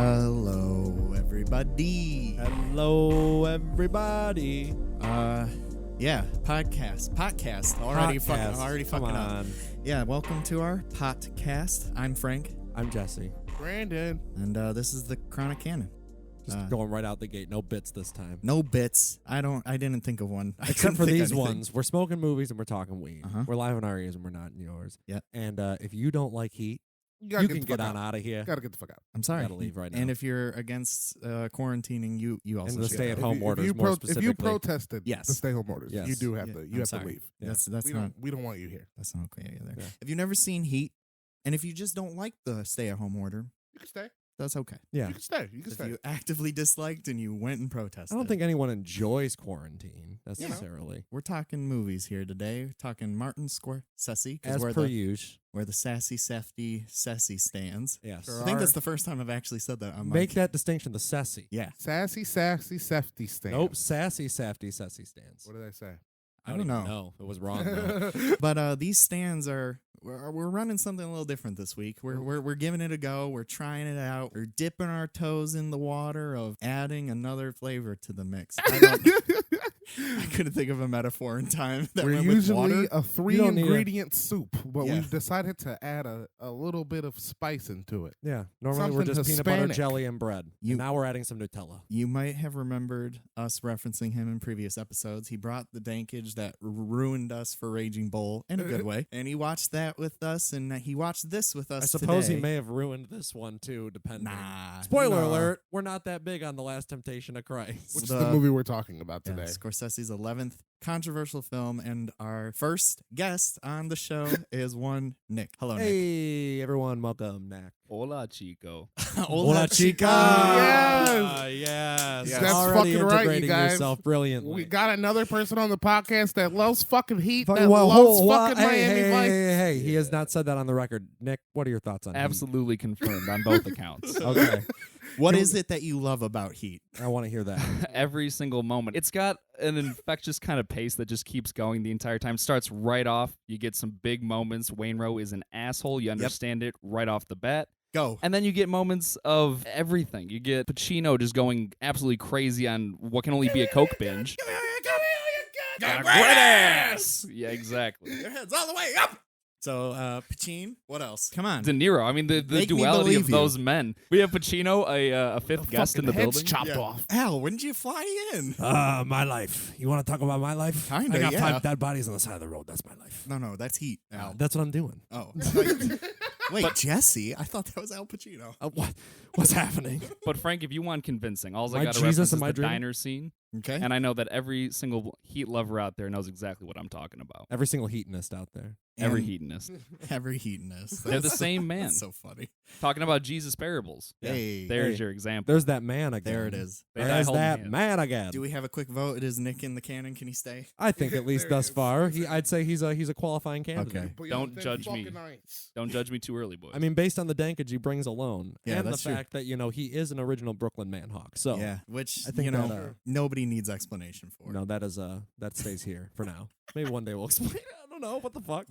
Hello, everybody. Hello, everybody. Yeah, podcast. Already fucking up. Yeah, welcome to our podcast. I'm Frank. I'm Jesse. Brandon. And this is the Chronic Canon. Just going right out the gate. No bits this time. No bits. I didn't think of one. Except for these ones. We're smoking movies and we're talking weed. Uh-huh. We're live in our ears and we're not in yours. Yeah. And if you don't like heat, you can get on out of here. Gotta get the fuck out. I'm sorry. Gotta leave right now. And if you're against quarantining, you also and the should. stay-at-home orders, more specifically. If you protested Yes. the stay-home orders, Yes. you do have Yeah, to. You I'm have sorry. to leave. Yeah. That's We don't want you here. that's not okay either. Yeah. If you've never seen Heat, and if you just don't like the stay-at-home order, You can stay. that's okay. Yeah. You can stay. You can If stay. you actively disliked and you went and protested. I don't think anyone enjoys quarantine necessarily. We're talking movies here today. We're talking Martin Scorsese. 'Cause As we're per the, usual. where the sassy, safety, sassy stands. Yes. Sure I think are. that's the first time I've actually said that on Make mic. that distinction, the sassy. Yeah. Sassy, safety stand. Nope, sassy, safety, sassy stands. What did I say? I don't know. No, it was wrong though. But these stands we're running something a little different this week. We're giving it a go. We're trying it out. We're dipping our toes in the water of adding another flavor to the mix. I couldn't think of a metaphor in time that We're went with usually water. a don't need three-ingredient soup, but Yeah. we've decided to add a little bit of spice into it. Yeah. Normally we're Something just peanut butter, Hispanic. jelly, and bread. You- And now we're adding some Nutella. You might have remembered us referencing him in previous episodes. He brought the dankage that ruined us for Raging Bull in a good way. And he watched that with us, and he watched this with us I suppose today. he may have ruined this one too, depending. Nah. Spoiler no. alert, we're not that big on The Last Temptation of Christ. Which is The- the movie we're talking about Yeah, today. Scorsese's 11th controversial film, and our first guest on the show is one Nick. Hello, Nick. Hey, everyone, welcome, Nick. Hola, chico. Hola, chica. Yes. Yes. Yes. That's Already fucking right, you integrating guys. yourself brilliantly. We got another person on the podcast that loves fucking Heat, Fucking that well, loves hold- fucking hey, Miami hey, Vice. hey, he has not said that on the record. Nick, what are your thoughts on Heat? Absolutely confirmed on both accounts. Okay, What is it that you love about Heat? I want to hear that. Every single moment. It's got an infectious kind of pace that just keeps going the entire time. Starts right off. You get some big moments. Wainwright is an asshole. You understand it right off the bat. Go. And then you get moments of everything. You get Pacino just going absolutely crazy on what can only be a Coke binge. Got a great ass! Yeah, exactly. Your head's all the way up. So, Pacino, what else? Come on. De Niro. I mean, the Make me duality believe of you. those men. We have Pacino, a fifth guest in the Fucking heads building. chopped Yeah. off. Al, when did you fly in? My life. You want to talk about my life? Kinda, I got yeah. 5 dead bodies on the side of the road. That's my life. No, that's Heat, Al. That's what I'm doing. Oh. Wait, Jesse? I thought that was Al Pacino. What's happening? But Frank, if you want convincing, all My I got to Jesus, reference is am I the dreaming? diner scene, Okay. and I know that every single Heat lover out there knows exactly what I'm talking about. Every single heatonist out there. Every And heatonist. Every Heatonist. They're the same man. That's so funny. Talking about Jesus parables. Hey. There's Hey. your example. There's that man again. There it is. They die There's holding that hands. man again. Do we have a quick vote? It is Nick in the canon. Can he stay? I think at least There thus it is. far, I'd say he's a qualifying candidate. Okay. But Don't you're judge me. fucking ice. Don't judge me too early, boys. I mean, based on the dankage he brings alone, Yeah, and the that's true. fact that he is an original Brooklyn Manhawk. So Yeah, which I think that, nobody needs explanation for. no, that is that stays here for now. Maybe one day we'll explain. I don't know what the fuck.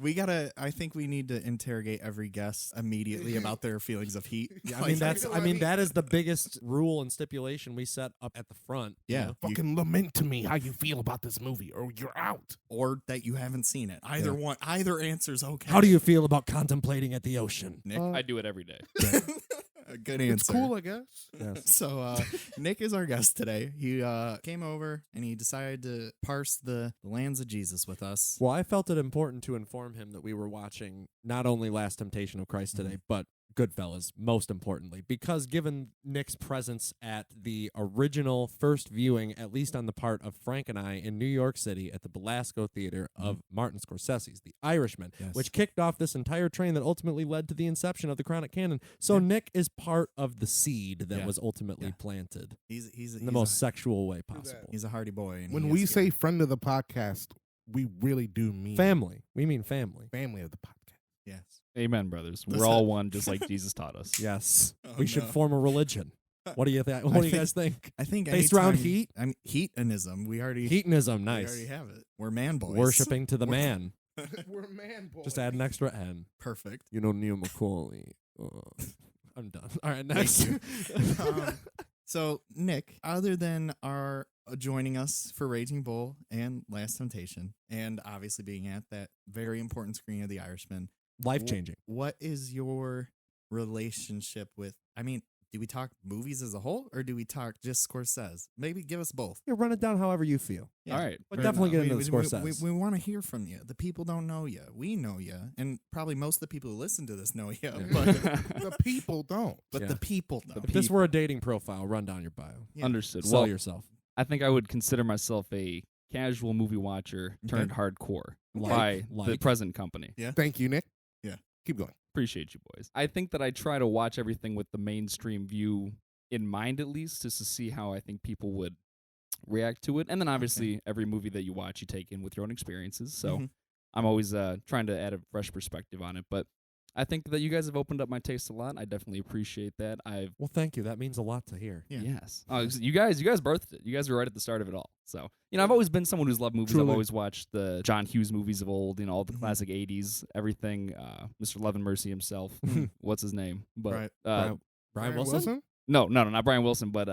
I think we need to interrogate every guest immediately about their feelings of Heat. I mean that is the biggest rule and stipulation we set up at the front. you Yeah. know? Fucking lament to me how you feel about this movie, or you're out. or that you haven't seen it. Either answer's okay. How do you feel about contemplating at the ocean? Nick? I do it every day. A good answer. It's cool, I guess. Yes. So Nick is our guest today. He came over and he decided to parse the lands of Jesus with us. Well, I felt it important to inform him that we were watching not only Last Temptation of Christ today, but Goodfellas, most importantly, because given Nick's presence at the original first viewing, at least on the part of Frank and I in New York City at the Belasco Theater of Martin Scorsese's The Irishman, Yes. which kicked off this entire train that ultimately led to the inception of the Chronic Canon. So Nick is part of the seed that Yeah. was ultimately Yeah. planted He's in the most sexual way possible. He's a hardy boy. And When he we is say here. friend of the podcast, we really do mean Family. We mean family. family of the podcast. yes. Amen, brothers. Does We're all that- one, just like Jesus taught us. Yes. Oh, we should no. form a religion. What do you think? What do you guys think? I think Based around anytime- heat? I mean, heatonism. We already Heatonism, we nice. already have it. We're man boys. Worshipping to the man. We're man boys. Just add an extra N. Perfect. You know, Neil McCauley. I'm done. All right, next. So, Nick, other than our joining us for Raging Bull and Last Temptation, and obviously being at that very important screening of The Irishman, Life changing. what is your relationship with? I mean, do we talk movies as a whole, or do we talk just Scorsese? Maybe give us both. Yeah, run it down however you feel. Yeah. All right. But Fair definitely enough. get into the Scorsese. We want to hear from you. The people don't know you. We know you, and probably most of the people who listen to this know you. Yeah. But The people don't. but Yeah. the people don't. If this were a dating profile, run down your bio. Yeah. Understood. Sell Well, yourself. I think I would consider myself a casual movie watcher turned hardcore by the present company. Yeah. Thank you, Nick. Yeah. Keep going. Appreciate you, boys. I think that I try to watch everything with the mainstream view in mind, at least, just to see how I think people would react to it. And then obviously, every movie that you watch, you take in with your own experiences. So Mhm. I'm always trying to add a fresh perspective on it. But I think that you guys have opened up my taste a lot. I definitely appreciate that. Well, thank you. That means a lot to hear. Yeah. Yes. You guys birthed it. You guys were right at the start of it all. So, I've always been someone who's loved movies. Truly. I've always watched the John Hughes movies of old, all the Mhm. classic 80s, everything, Mr. Love and Mercy himself. What's his name? But Right. Brian Wilson? No, not Brian Wilson, but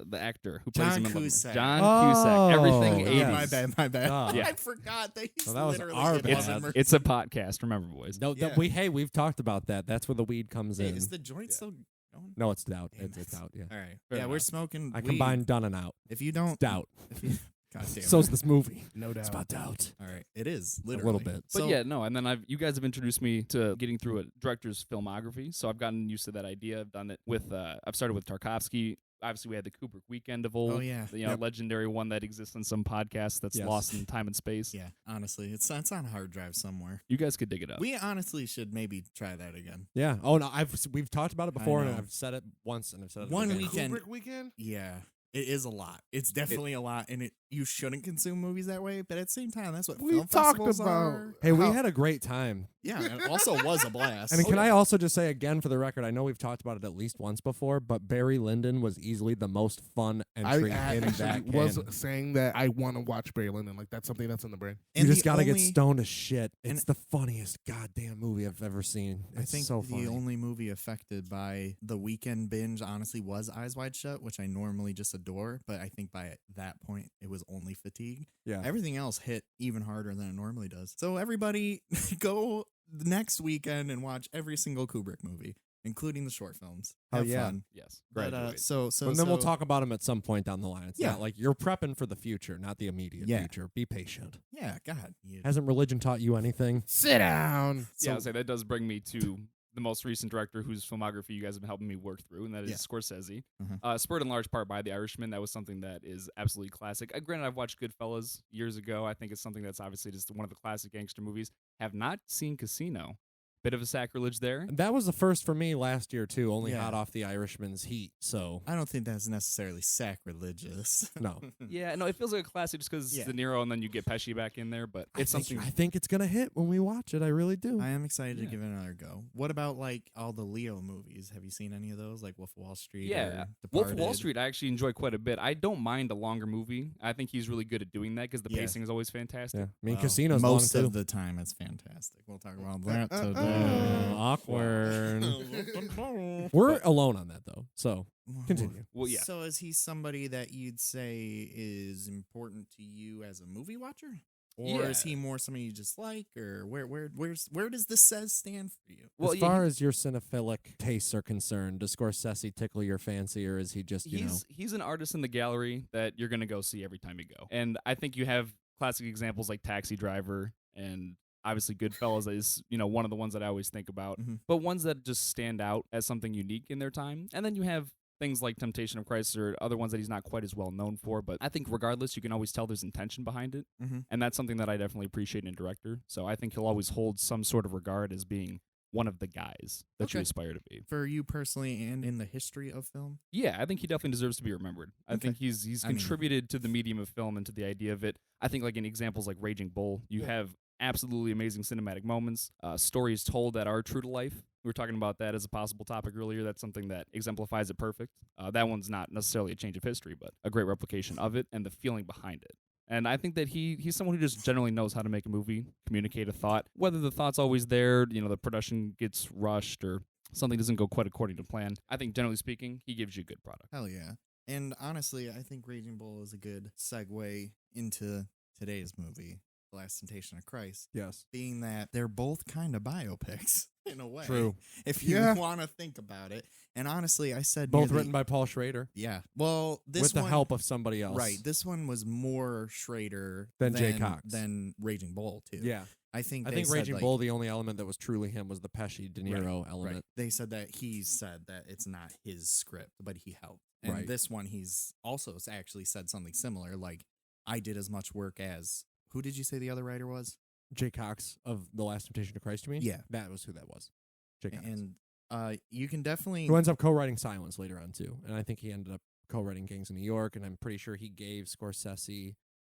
the actor who plays John him in Love and Mercy. Cusack. John Oh, Cusack. Everything yeah. 80s. My bad. Duh. Yeah. I forgot that he's So that was literally our in bad. Love and Mercy. It's a podcast, remember, boys. No, Yeah. we've talked about that. That's where the weed comes Hey, in. is the joint still going? No, it's out. Damn It's it. out. Yeah, All right. Fair Yeah, we're enough. smoking. I weed. combined done and out. If you don't, Doubt. if you, God damn. So's this movie. No doubt. It's about doubt. All right. It is A literally little bit. But So, yeah, no, and then you guys have introduced me to getting through a director's filmography, so I've gotten used to that idea. I've done it with, I've started with Tarkovsky. Obviously, we had the Kubrick Weekend of old. Oh yeah. The legendary one that exists in some podcast that's Yes. lost in time and space. Yeah. Honestly, it's on a hard drive somewhere. You guys could dig it up. We honestly should maybe try that again. Yeah. Oh no, we've talked about it before, and know. I've said it once, and I've said it One again. weekend. Kubrick weekend? Yeah. It is a lot. It's definitely a lot, and you shouldn't consume movies that way. But at the same time, that's what We film talked festivals about. are. Hey, we how- had a great time. Yeah, and it also was a blast. And can I also just say again for the record, I know we've talked about it at least once before, but Barry Lyndon was easily the most fun entry I in actually that was canon. saying that I want to watch Barry Lyndon. Like, that's something that's in the brain. You And just the gotta get only- stoned as shit. and- It's the funniest goddamn movie I've ever seen. I It's think so the funny. only movie affected by the weekend binge, honestly, was Eyes Wide Shut, which I normally just adore. But I think by that point, it was only Fatigue. Yeah. Everything else hit even harder than it normally does. So everybody, go next weekend and watch every single Kubrick movie, including the short films. Oh, Have yeah. fun. Yes. But Graduate. so And then we'll talk about them at some point down the line. It's Yeah. not like you're prepping for the future, not the immediate Yeah. future. Be patient. Yeah, God. You, Hasn't religion taught you anything? Sit down. Yeah, I'll say that does bring me to the most recent director whose filmography you guys have been helping me work through, and that is Yeah. Scorsese. Mhm. Spurred in large part by The Irishman. That was something that is absolutely classic. Granted, I've watched Goodfellas years ago. I think it's something that's obviously just one of the classic gangster movies. Have not seen Casino. Bit of a sacrilege there. That was the first for me last year too, only Yeah. hot off the Irishman's heat. So I don't think that's necessarily sacrilegious. no. Yeah, no, it feels like a classic just because Yeah. it's De Niro, and then you get Pesci back in there. But it's something. I think it's gonna hit when we watch it. I really do. I am excited to Yeah. give it another go. What about like all the Leo movies? Have you seen any of those? Like Wolf of Wall Street? Yeah, or Wolf of Wall Departed? Street I actually enjoy quite a bit. I don't mind a longer movie. I think he's really good at doing that because the Yeah. pacing is always fantastic. yeah. I mean, Well, Casino's most long of too. the time it's fantastic. We'll talk about that uh, today. Awkward. We're alone on that though. So continue. Well, yeah. So is he somebody that you'd say is important to you as a movie watcher? Or is Yeah. he more somebody you just like? Or where does this says stand for you? Well, as far as your cinephilic tastes are concerned, does Scorsese tickle your fancy, or is he just he's an artist in the gallery that you're gonna go see every time you go. And I think you have classic examples like Taxi Driver and obviously Goodfellas is one of the ones that I always think about, Mhm. but ones that just stand out as something unique in their time. And then you have things like Temptation of Christ or other ones that he's not quite as well known for, but I think regardless, you can always tell there's intention behind it. Mhm. And that's something that I definitely appreciate in a director. So I think he'll always hold some sort of regard as being one of the guys that you Okay. aspire to be. For you personally and in the history of film? Yeah, I think he definitely deserves to be remembered. I Okay. think he's I mean- contributed to the medium of film and to the idea of it. I think like in examples like Raging Bull, you have absolutely amazing cinematic moments, stories told that are true to life. We were talking about that as a possible topic earlier. That's something that exemplifies it perfect. That one's not necessarily a change of history, but a great replication of it and the feeling behind it. And I think that he's someone who just generally knows how to make a movie, communicate a thought. Whether the thought's always there, the production gets rushed or something doesn't go quite according to plan, I think generally speaking, he gives you a good product. Hell yeah. And honestly, I think Raging Bull is a good segue into today's movie, The Last Temptation of Christ, Yes. being that they're both kind of biopics in a way. True. If you Yeah. want to think about it. And honestly, I said Both near written by Paul Schrader Yeah. Well, this with the one, help of somebody else. Right. This one was more Schrader Than Jay Cox. than Raging Bull, too. Yeah. I think I they think said, Raging like, Bull, the only element that was truly him was the Pesci De Niro element. Right. They said that he said that it's not his script, but he helped. And Right. this one, he's also actually said something similar. Like, I did as much work as, who did you say the other writer was? Jay Cox of The Last Temptation of Christ, you mean? Yeah. That was who that was. Jay Cox. And you can definitely. Who ends up co-writing Silence later on, too. And I think he ended up co-writing Gangs of New York, and I'm pretty sure he gave Scorsese,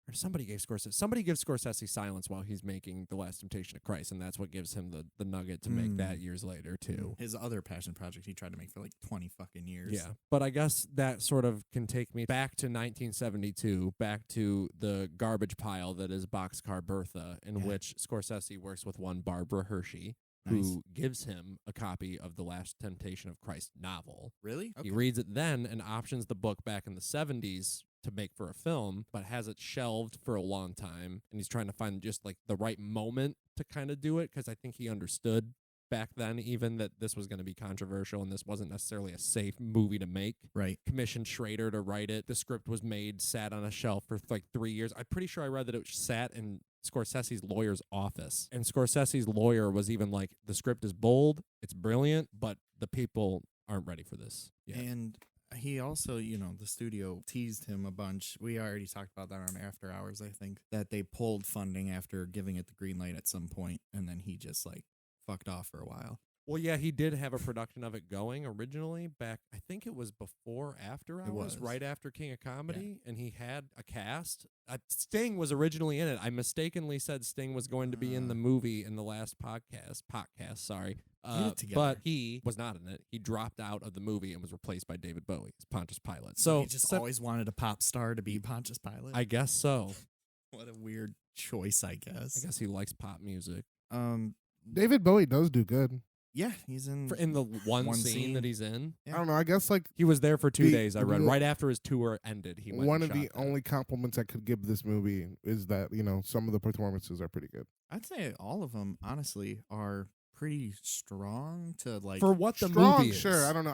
or somebody gives Scorsese Silence while he's making The Last Temptation of Christ, and that's what gives him the nugget to make that years later, too. His other passion project he tried to make for like 20 fucking years. Yeah, but I guess that sort of can take me back to 1972, back to the garbage pile that is Boxcar Bertha, in Yeah. which Scorsese works with one Barbara Hershey, Nice. who gives him a copy of the Last Temptation of Christ novel. Really? He reads it then and options the book back in the 70s to make for a film, but has it shelved for a long time. And he's trying to find just like the right moment to kind of do it, because I think he understood back then even that this was going to be controversial and this wasn't necessarily a safe movie to make. Right. Commissioned Schrader to write it. The script was made, sat on a shelf for like 3 years. I'm pretty sure I read that it sat in Scorsese's lawyer's office. And Scorsese's lawyer was even like, the script is bold, it's brilliant, but the people aren't ready for this. Yeah. And he also, the studio teased him a bunch. We already talked about that on After Hours, I think, that they pulled funding after giving it the green light at some point, and then he just like fucked off for a while. Well, yeah, he did have a production of it going originally back, I think it was before After Hours, was. right after King of Comedy, and he had a cast. Sting was originally in it. I mistakenly said Sting was going to be in the movie in the last podcast, sorry. Get it together. But he was not in it. He dropped out of the movie and was replaced by David Bowie as Pontius Pilate. So he just always wanted a pop star to be Pontius Pilate. I guess so. What a weird choice, I guess. I guess he likes pop music. David Bowie does do good. Yeah, he's in In the one scene scene. that he's in, Yeah. I don't know. I guess like he was there for 2 The- days, I read. the- Right after his tour ended, he went one and of the shot that. only compliments I could give this movie is that some of the performances are pretty good. I'd say all of them, honestly, are pretty strong to like. For what the Strong, movie is. sure. I don't know.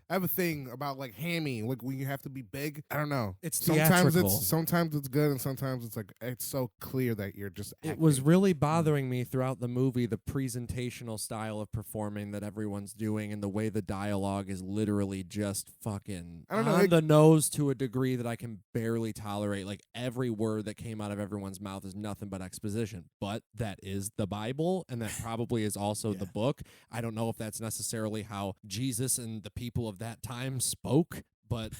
I have a thing about like hammy, like when you have to be big. I don't know. It's sometimes theatrical. it's good, and sometimes it's like it's so clear that you're just. It was acting. really bothering me throughout the movie, the presentational style of performing that everyone's doing and the way the dialogue is literally just fucking I don't know, on it- the nose to a degree that I can barely tolerate. Like every word that came out of everyone's mouth is nothing but exposition. But that is the Bible, and that probably is also the Yeah. book. I don't know if that's necessarily how Jesus and the people of that time spoke, but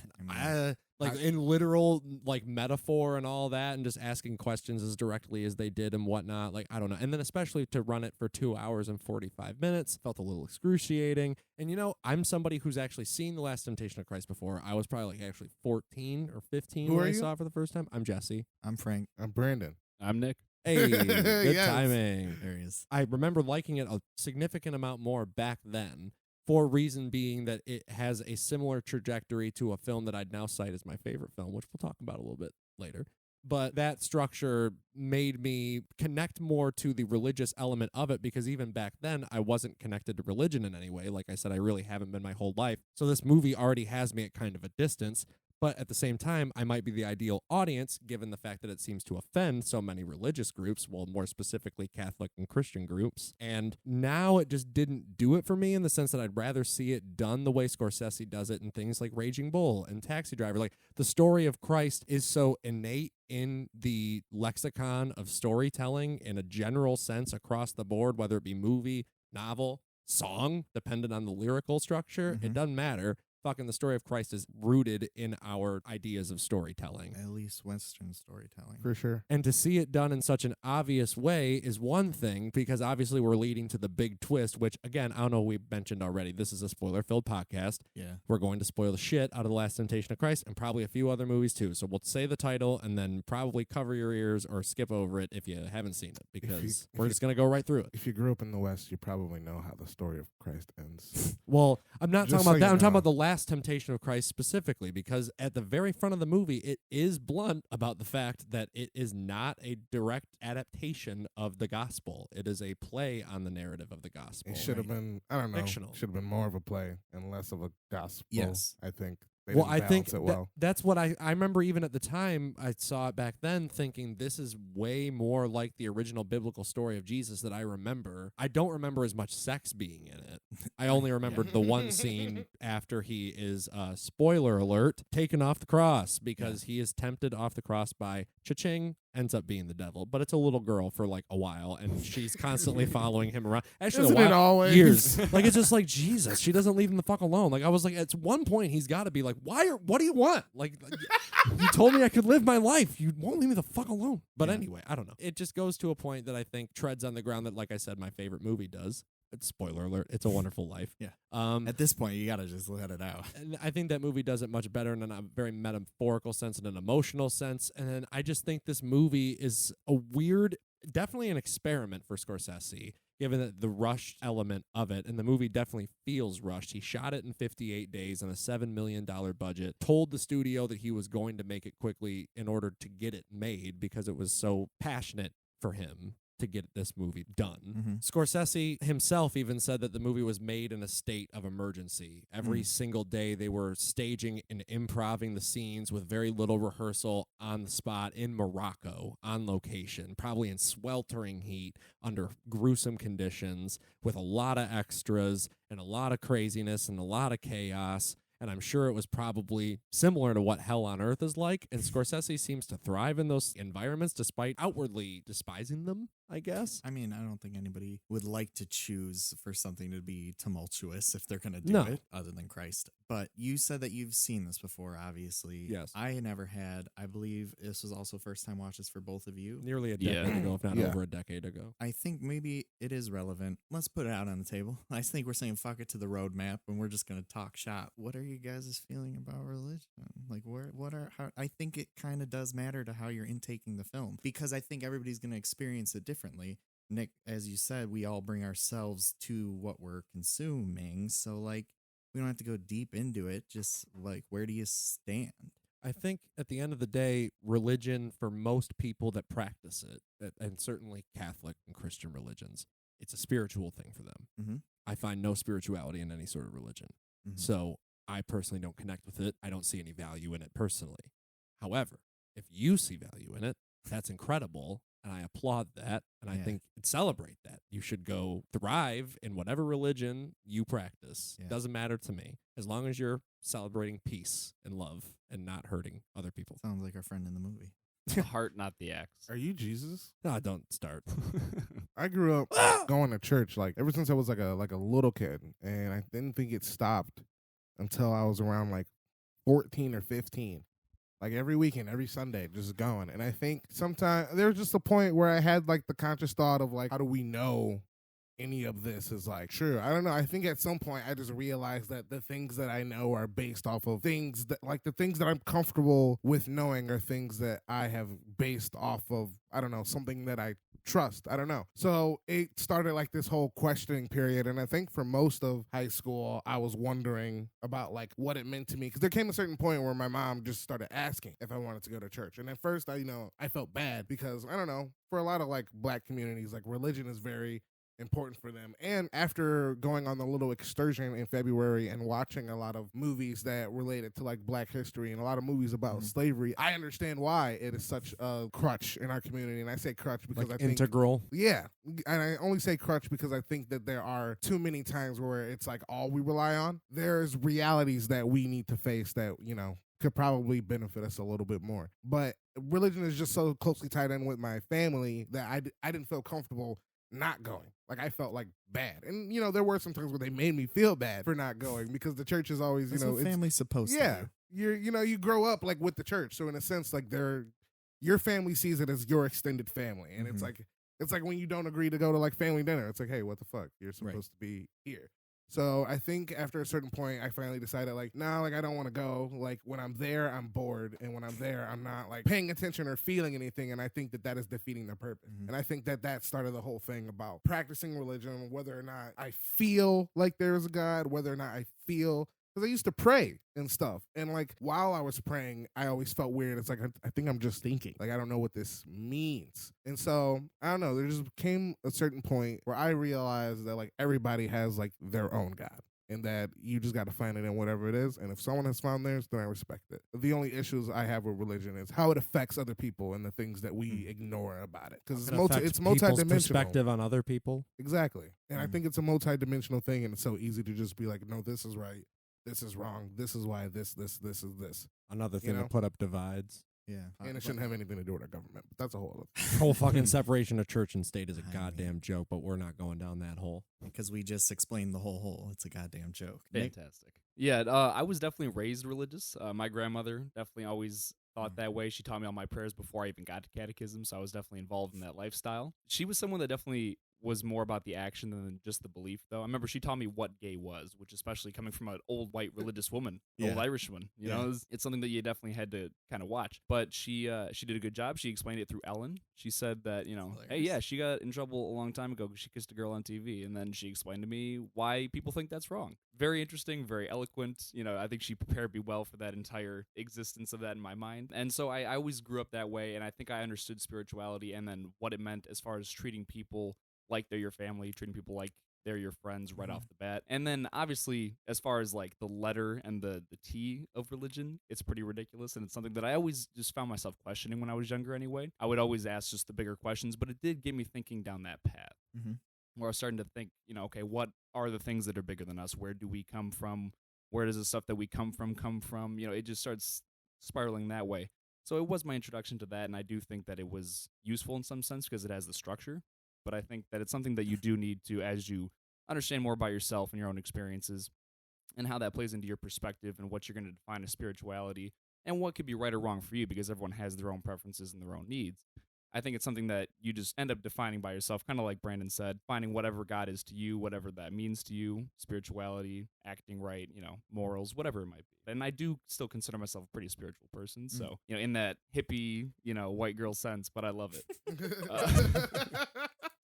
in literal like metaphor and all that, and just asking questions as directly as they did and whatnot, like I don't know. And then especially to run it for 2 hours and 45 minutes felt a little excruciating. And I'm somebody who's actually seen The Last Temptation of Christ before. I was probably like actually 14 or 15 Who when are I you? saw it for the first time. I'm Jesse. I'm Frank. I'm Brandon. I'm Nick. Hey, good Yes. timing. There he is. I remember liking it a significant amount more back then, for reason being that it has a similar trajectory to a film that I'd now cite as my favorite film, which we'll talk about a little bit later. But that structure made me connect more to the religious element of it, because even back then I wasn't connected to religion in any way. Like I said, I really haven't been my whole life. So this movie already has me at kind of a distance. But at the same time, I might be the ideal audience, given the fact that it seems to offend so many religious groups, well, more specifically Catholic and Christian groups. And now it just didn't do it for me, in the sense that I'd rather see it done the way Scorsese does it in things like Raging Bull and Taxi Driver. Like, the story of Christ is so innate in the lexicon of storytelling in a general sense across the board, whether it be movie, novel, song, dependent on the lyrical structure. It doesn't matter. fucking the story of Christ is rooted in our ideas of storytelling. At least Western storytelling. For sure. And to see it done in such an obvious way is one thing, because obviously we're leading to the big twist, which, again, I don't know, we mentioned already. This is a spoiler-filled podcast. Yeah. We're going to spoil the shit out of The Last Temptation of Christ and probably a few other movies, too. So we'll say the title and then probably cover your ears or skip over it if you haven't seen it, because we're just going to go right through it. If you grew up in the West, you probably know how the story of Christ ends. Well, I'm not Just talking about so that. you I'm talking know. about The Last Temptation of Christ specifically, because at the very front of the movie, it is blunt about the fact that it is not a direct adaptation of the gospel. It is a play on the narrative of the gospel. It should have been, I don't know, Fictional. should have been more of a play and less of a gospel. Yes. I think. They Well, didn't I think balance it well. that's what I remember. Even at the time I saw it back then, thinking this is way more like the original biblical story of Jesus that I remember. I don't remember as much sex being in it. I only remembered the one scene after he is, spoiler alert, taken off the cross, because he is tempted off the cross by cha-ching, ends up being the devil, but it's a little girl for like a while, and she's constantly following him around. Actually, Isn't a while, it always? years. Like, it's just like, Jesus, she doesn't leave him the fuck alone. Like, I was like, at one point, he's got to be like, what do you want? Like, you told me I could live my life. You won't leave me the fuck alone. But anyway, I don't know. It just goes to a point that I think treads on the ground that, like I said, my favorite movie does. It's spoiler alert. It's A Wonderful Life. Yeah. Um, At this point, you gotta just let it out. and I think that movie does it much better in a very metaphorical sense and an emotional sense. And then I just think this movie is a weird, definitely an experiment for Scorsese, given that the rushed element of it. And the movie definitely feels rushed. He shot it in 58 days on a $7 million budget, told the studio that he was going to make it quickly in order to get it made because it was so passionate for him to get this movie done. Scorsese himself even said that the movie was made in a state of emergency. Every single day they were staging and improvising the scenes with very little rehearsal on the spot in Morocco, on location, probably in sweltering heat, under gruesome conditions, with a lot of extras and a lot of craziness and a lot of chaos. And I'm sure it was probably similar to what Hell on Earth is like. And Scorsese seems to thrive in those environments despite outwardly despising them, I guess. I mean, I don't think anybody would like to choose for something to be tumultuous if they're going to do No. it, other than Christ. But you said that you've seen this before, obviously. Yes. I never had. I believe this was also first time watches for both of you. Nearly a decade ago, if not Yeah. over a decade ago. I think maybe it is relevant. Let's put it out on the table. I think we're saying fuck it to the roadmap, and we're just going to talk shop. What are you guys' feeling about religion? Like, I think it kind of does matter to how you're intaking the film, because I think everybody's going to experience it differently. Nick, as you said, we all bring ourselves to what we're consuming. So, like, we don't have to go deep into it. Just, like, where do you stand? I think at the end of the day, religion, for most people that practice it, and certainly Catholic and Christian religions, it's a spiritual thing for them. Mhm. I find no spirituality in any sort of religion. Mhm. So I personally don't connect with it. I don't see any value in it personally. However, if you see value in it, that's incredible. And I applaud that. And I Yeah. think and celebrate that. You should go thrive in whatever religion you practice. Yeah. Doesn't matter to me. As long as you're celebrating peace and love and not hurting other people. Sounds like our friend in the movie. The heart, not the axe. Are you Jesus? No, don't start. I grew up going to church like ever since I was like a little kid, and I didn't think it stopped until I was around like 14 or 15. Like every weekend, every Sunday, just going. And I think sometimes there was just a point where I had like the conscious thought of like, how do we know any of this is like true? I don't know. I think at some point I just realized that the things that I know are based off of things that, like, the things that I'm comfortable with knowing are things that I have based off of, I don't know, something that I trust. I don't know. So it started like this whole questioning period. And I think for most of high school, I was wondering about like what it meant to me. Because there came a certain point where my mom just started asking if I wanted to go to church. And at first, I felt bad because, I don't know, for a lot of like black communities, like religion is very important for them. And after going on the little excursion in February and watching a lot of movies that related to like black history and a lot of movies about slavery, I understand why it is such a crutch in our community. And I say crutch because Like I think integral. yeah, and I only say crutch because I think that there are too many times where it's like all we rely on. There's realities that we need to face that, could probably benefit us a little bit more. But religion is just so closely tied in with my family that I didn't feel comfortable not going. Like I felt like bad. And there were some times where they made me feel bad for not going because the church is always, That's you know, what it's family's supposed to yeah. do. You grow up like with the church. So in a sense, like your family sees it as your extended family. And it's like when you don't agree to go to like family dinner, it's like, hey, what the fuck? You're supposed to be here. So I think after a certain point, I finally decided like, nah, like I don't want to go. Like when I'm there, I'm bored. And when I'm there, I'm not like paying attention or feeling anything. And I think that is defeating the purpose. And I think that started the whole thing about practicing religion, whether or not I feel like there is a God, whether or not I feel, because I used to pray and stuff. And like while I was praying, I always felt weird. It's like, I think I'm just thinking. Like, I don't know what this means. And so, I don't know. There just came a certain point where I realized that like everybody has like their own God. And that you just got to find it in whatever it is. And if someone has found theirs, then I respect it. The only issues I have with religion is how it affects other people and the things that we ignore about it. Because it's multidimensional. Perspective on other people. Exactly. And I think it's a multidimensional thing. And it's so easy to just be like, no, this is right. This is wrong. This is why this is this. Another thing to put up divides. Yeah. And it shouldn't have anything to do with our government. But that's a whole other Whole fucking separation of church and state is a goddamn joke, but we're not going down that hole. Because we just explained the whole hole. It's a goddamn joke. Fantastic. Yeah, I was definitely raised religious. My grandmother definitely always thought that way. She taught me all my prayers before I even got to catechism, so I was definitely involved in that lifestyle. She was someone that definitely was more about the action than just the belief, though. I remember she taught me what gay was, which especially coming from an old white religious woman, old Irish woman, you know, it's something that you definitely had to kind of watch. But she did a good job. She explained it through Ellen. She said that, hey, yeah, she got in trouble a long time ago because she kissed a girl on TV, and then she explained to me why people think that's wrong. Very interesting, very eloquent. I think she prepared me well for that entire existence of that in my mind. And so I always grew up that way, and I think I understood spirituality and then what it meant as far as treating people like they're your family, treating people like they're your friends right off the bat. And then obviously, as far as like the letter and the T of religion, it's pretty ridiculous. And it's something that I always just found myself questioning when I was younger anyway. I would always ask just the bigger questions, but it did get me thinking down that path where I was starting to think, okay, what are the things that are bigger than us? Where do we come from? Where does the stuff that we come from? It just starts spiraling that way. So it was my introduction to that, and I do think that it was useful in some sense because it has the structure. But I think that it's something that you do need to, as you understand more about yourself and your own experiences and how that plays into your perspective and what you're going to define as spirituality and what could be right or wrong for you, because everyone has their own preferences and their own needs. I think it's something that you just end up defining by yourself, kind of like Brandon said, finding whatever God is to you, whatever that means to you, spirituality, acting right, morals, whatever it might be. And I do still consider myself a pretty spiritual person. So, in that hippie, white girl sense, but I love it.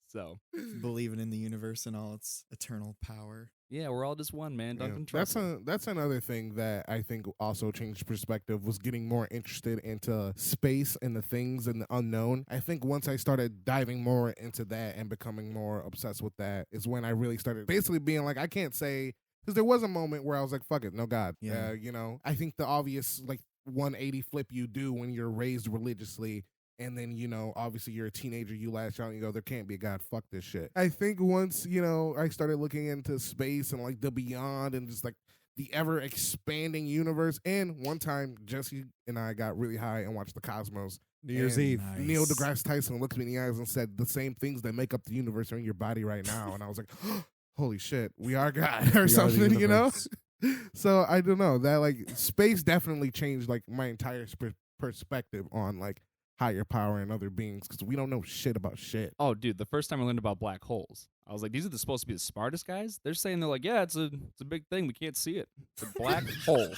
So believing in the universe and all its eternal power. Yeah, we're all just one, man. Don't trust that's another thing that I think also changed perspective was getting more interested into space and the things and the unknown. I think once I started diving more into that and becoming more obsessed with that is when I really started basically being like, I can't say, because there was a moment where I was like, fuck it, no God. Yeah. I think the obvious like 180 flip you do when you're raised religiously, and then, obviously you're a teenager, you lash out and you go, there can't be a God, fuck this shit. I think once, I started looking into space and like the beyond and just like the ever expanding universe. And one time Jesse and I got really high and watched The Cosmos. New Year's Eve. Nice. Neil deGrasse Tyson looked me in the eyes and said, the same things that make up the universe are in your body right now. And I was like, holy shit, we are God or something, So I don't know, that like space definitely changed like my entire perspective on like higher power and other beings, because we don't know shit about shit. Oh, dude, the first time I learned about black holes, I was like, these are supposed to be the smartest guys? They're saying they're like, yeah, it's a big thing. We can't see it. It's a black hole.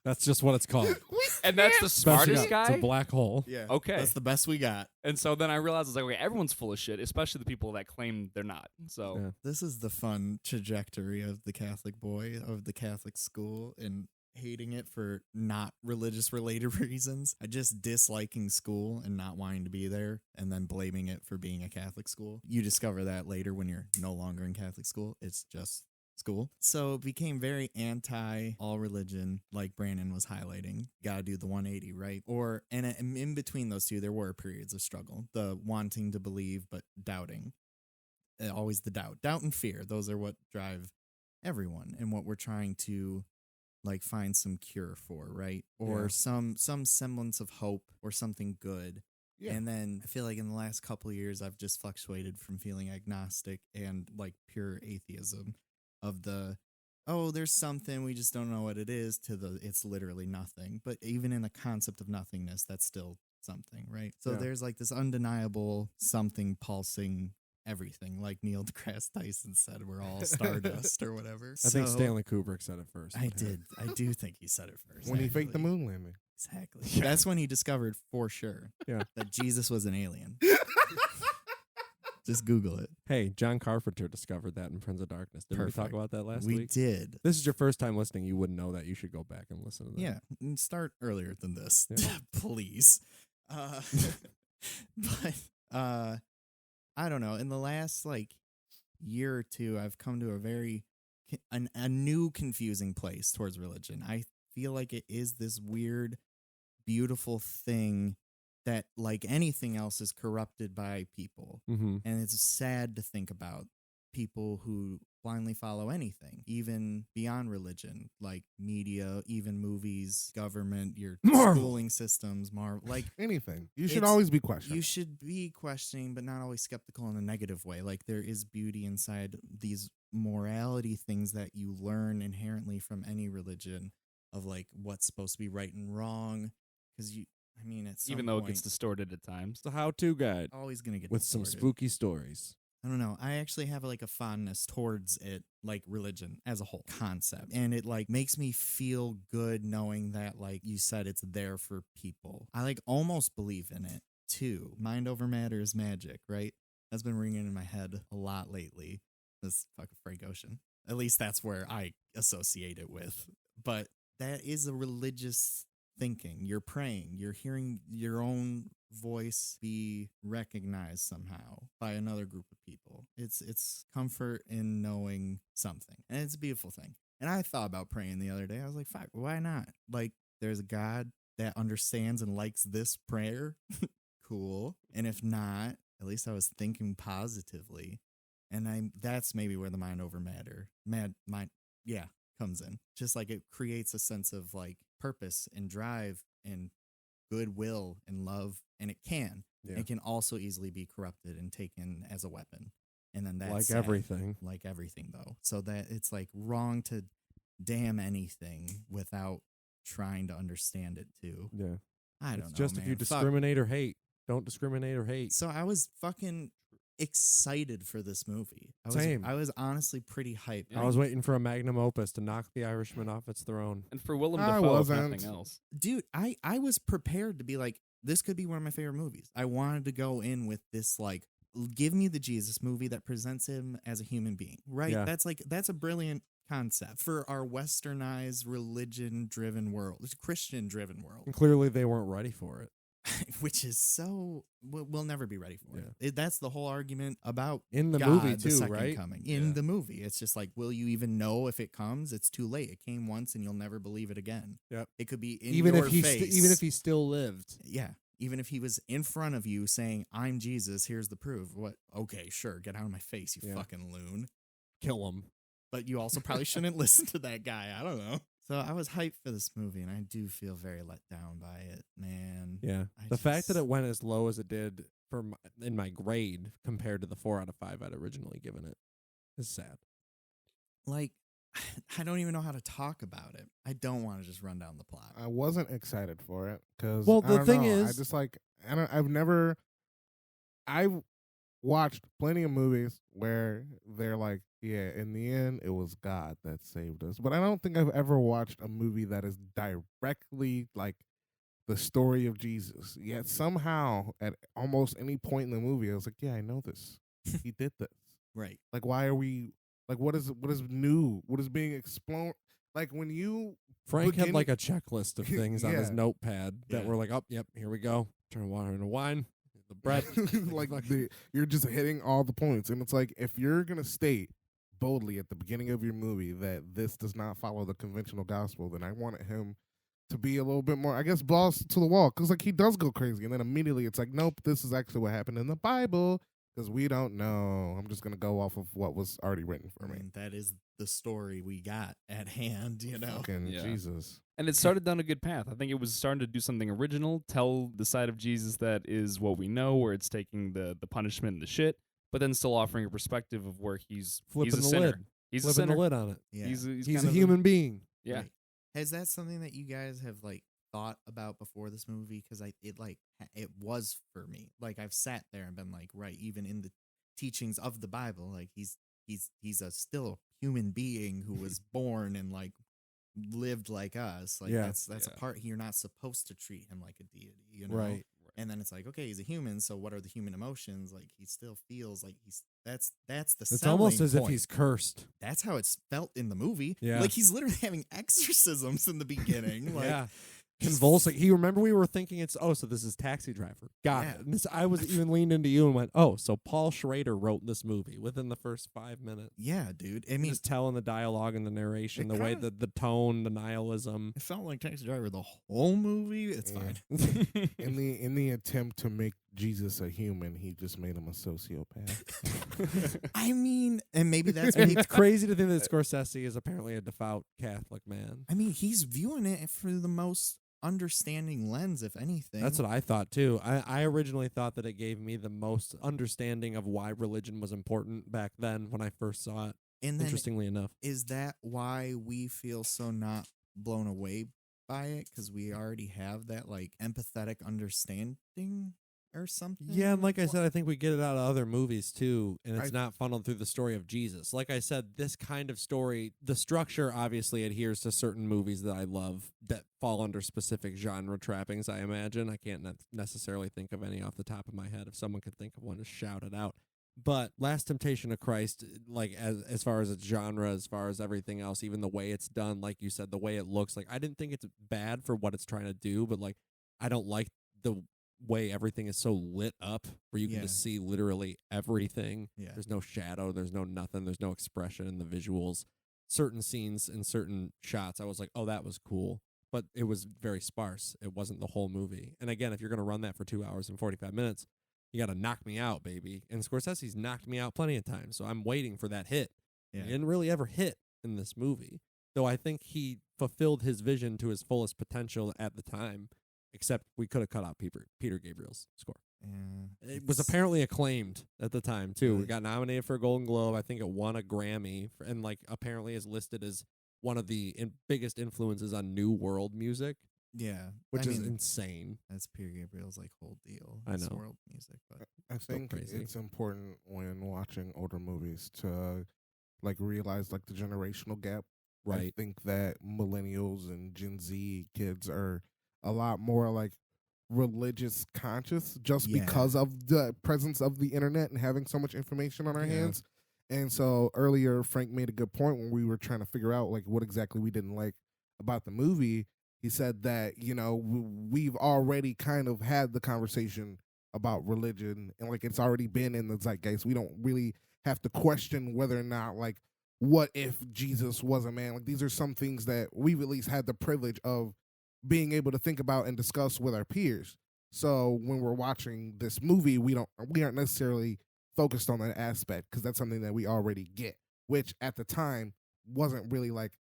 That's just what it's called. And that's the smartest guy? It's a black hole. Yeah. Okay. That's the best we got. And so then I realized, I was like, okay, everyone's full of shit, especially the people that claim they're not. So Yeah. This is the fun trajectory of the Catholic boy, of the Catholic school, and hating it for not religious related reasons. I just disliking school and not wanting to be there, and then blaming it for being a Catholic school. You discover that later when you're no longer in Catholic school. It's just school. So it became very anti all religion, like Brandon was highlighting. Gotta do the 180, right? And in between those two, there were periods of struggle. The wanting to believe, but doubting. Always the doubt and fear. Those are what drive everyone and what we're trying to like find some cure for, right? Or some semblance of hope or something good Yeah. And then I feel like in the last couple of years, I've just fluctuated from feeling agnostic and like pure atheism of the, oh, there's something, we just don't know what it is, to the, it's literally nothing. But even in the concept of nothingness, that's still something, right? So Yeah. there's like this undeniable something pulsing everything. Like Neil deGrasse Tyson said, we're all stardust or whatever. I think So- Stanley Kubrick said it first. I but hey. did. I do think he said it first. When he faked the actually. moon landing. Exactly. Yeah. That's when he discovered for sure Yeah. that Jesus was an alien. Just Google it. Hey, John Carpenter discovered that in Prince of Darkness. Didn't we talk Perfect. about that last We week? did. This is your first time listening. You wouldn't know that. You should go back and listen to that. Yeah. And start earlier than this, Yeah. please. But I don't know. In the last like year or two, I've come to a very a new confusing place towards religion. I feel like it is this weird, beautiful thing that, like anything else, is corrupted by people. Mm-hmm. And it's sad to think about people who blindly follow anything, even beyond religion, like media, even movies, government, your Marvel. schooling systems, like Anything. You should It's- always be questioning. you should be questioning, but not always skeptical in a negative way. Like there is beauty inside these morality things that you learn inherently from any religion of like what's supposed to be right and wrong. Because I mean, at some Even though it point, gets distorted at times. It's a how-to guide always gonna get with some distorted. spooky stories. I don't know. I actually have like a fondness towards it, like religion as a whole concept. And it like makes me feel good knowing that, like you said, it's there for people. I like almost believe in it too. Mind over matter is magic, right? That's been ringing in my head a lot lately. This fucking Frank Ocean. At least that's where I associate it with. But that is a religious thinking. You're praying. You're hearing your own voice be recognized somehow by another group of people. It's comfort in knowing something. And it's a beautiful thing. And I thought about praying the other day. I was like, fuck, why not? Like, there's a God that understands and likes this prayer. Cool. And if not, at least I was thinking positively. And that's maybe where the mind over matter, comes in. Just like it creates a sense of like purpose and drive and goodwill and love, and it can. Yeah. It can also easily be corrupted and taken as a weapon. And then that's Like sad. everything. Like everything, though. So that it's like wrong to damn anything without trying to understand it too. Yeah. I don't It's know. just if you man. Fuck. discriminate or hate. Don't discriminate or hate. So I was fucking excited for this movie. Same. I was honestly pretty hyped. I was waiting for a magnum opus to knock the Irishman off its throne. And for Willem I Dafoe, if wasn't. nothing else. Dude, I was prepared to be like, this could be one of my favorite movies. I wanted to go in with this, like, give me the Jesus movie that presents him as a human being, right? Yeah. That's a brilliant concept for our westernized, religion-driven world, this Christian-driven world, And clearly they weren't ready for it. which is so, we'll never be ready for it. That's the whole argument about In the God, movie the too, second right? coming in Yeah. the movie. It's just like, will you even know if it comes? It's too late. It came once, and you'll never believe it again. Yep. It could be in Even your if he face. even if he still lived. Yeah. Even if he was in front of you saying, I'm Jesus, here's the proof. What? Okay, sure. Get out of my face, you Yeah. fucking loon. Kill him. But you also probably shouldn't listen to that guy. I don't know. So I was hyped for this movie, and I do feel very let down by it, man. Yeah. I The fact that just- it went as low as it did in my grade compared to the 4 out of 5 I'd originally given it is sad. Like, I don't even know how to talk about it. I don't want to just run down the plot. I wasn't excited for it because Well, the thing I is- just like I've watched plenty of movies where they're like, yeah, in the end, it was God that saved us. But I don't think I've ever watched a movie that is directly like the story of Jesus. Yet somehow, at almost any point in the movie, I was like, yeah, I know this. He did this. Right. Like, why are we? Like, what is new? What is being explored? Like when you Frank had beginning- like a checklist of things on his Yeah. notepad that Yeah. were like, oh, yep, here we go. Turn water into wine. The bread. like you're just hitting all the points, and it's like if you're gonna state boldly at the beginning of your movie that this does not follow the conventional gospel, then I wanted him to be a little bit more, I guess, balls to the wall, because like he does go crazy, and then immediately it's like, nope, this is actually what happened in the Bible. because we don't know. I'm just gonna go off of what was already written for I me. mean, that is the story we got at hand, you know. Fucking Yeah. Jesus. And it started down a good path. I think it was starting to do something original, tell the side of Jesus that is what we know, where it's taking the punishment and the shit, but then still offering a perspective of where he's Flipping a the sinner. lid. He's a Flipping sinner. the lid on it. Yeah. He's He's kind a of human being. Yeah. Right. Has that something that you guys have like thought about before this movie? Because it was for me. Like I've sat there and been like, right, even in the teachings of the Bible, like he's a still human being who was born and like lived like us. Like Yeah. that's Yeah. a part you're not supposed to treat him like a deity, you know? Right. And then it's like, okay, he's a human, so what are the human emotions? Like he still feels like that's the It's almost selling as if point. he's cursed. That's how it's felt in the movie. Yeah. Like he's literally having exorcisms in the beginning. Like Yeah. Convulsing. He remember we were thinking so this is Taxi Driver. Got Yeah. it. And I was even leaned into you and went, so Paul Schrader wrote this movie within the first 5 minutes. yeah, dude. I mean, Just telling the dialogue and the narration, It the way kinda- the tone, the nihilism. it felt like Taxi Driver the whole movie. It's Yeah. fine. In the attempt to make Jesus a human, he just made him a sociopath. I mean, and maybe that's And maybe, it's crazy to think that Scorsese is apparently a devout Catholic man. I mean, he's viewing it through the most understanding lens, if anything. That's what I thought too. I originally thought that it gave me the most understanding of why religion was important back then when I first saw it. And then Interestingly enough. is that why we feel so not blown away by it? Because we already have that like empathetic understanding or something. Yeah, and like I said, I think we get it out of other movies too, and it's I- not funneled through the story of Jesus. Like I said, this kind of story, the structure obviously adheres to certain movies that I love that fall under specific genre trappings, I imagine. I can't necessarily think of any off the top of my head. If someone could think of one, just shout it out. But Last Temptation of Christ, like as far as its genre, as far as everything else, even the way it's done, like you said, the way it looks, like I didn't think it's bad for what it's trying to do, but like I don't like the way everything is so lit up where you can Yeah. just see literally everything. Yeah. There's no shadow, there's no nothing, there's no expression in the visuals. Certain scenes and certain shots, I was like, oh, that was cool. But it was very sparse. It wasn't the whole movie. And again, if you're going to run that for 2 hours and 45 minutes, you got to knock me out, baby. And Scorsese's knocked me out plenty of times. So I'm waiting for that hit. Yeah. He didn't really ever hit in this movie. Though I think he fulfilled his vision to his fullest potential at the time, except we could have cut out Peter Gabriel's score. Yeah. It was It's- apparently acclaimed at the time, too. We Really? got nominated for a Golden Globe. I think it won a Grammy, and like apparently is listed as one of the biggest influences on New World music, Yeah. which I is mean, insane. that's Peter Gabriel's like whole deal. I His know. world music, but I think crazy. it's important when watching older movies to like realize like the generational gap. I Right. think that millennials and Gen Z kids are a lot more like religious conscious just Yeah. because of the presence of the internet and having so much information on our Yeah. hands. And so earlier Frank made a good point when we were trying to figure out like what exactly we didn't like about the movie. He said that, you know, we've already kind of had the conversation about religion and like it's already been in the zeitgeist. We don't really have to question whether or not like what if Jesus was a man. Like these are some things that we've at least had the privilege of being able to think about and discuss with our peers. So when we're watching this movie, we aren't necessarily focused on that aspect because that's something that we already get, which at the time wasn't really like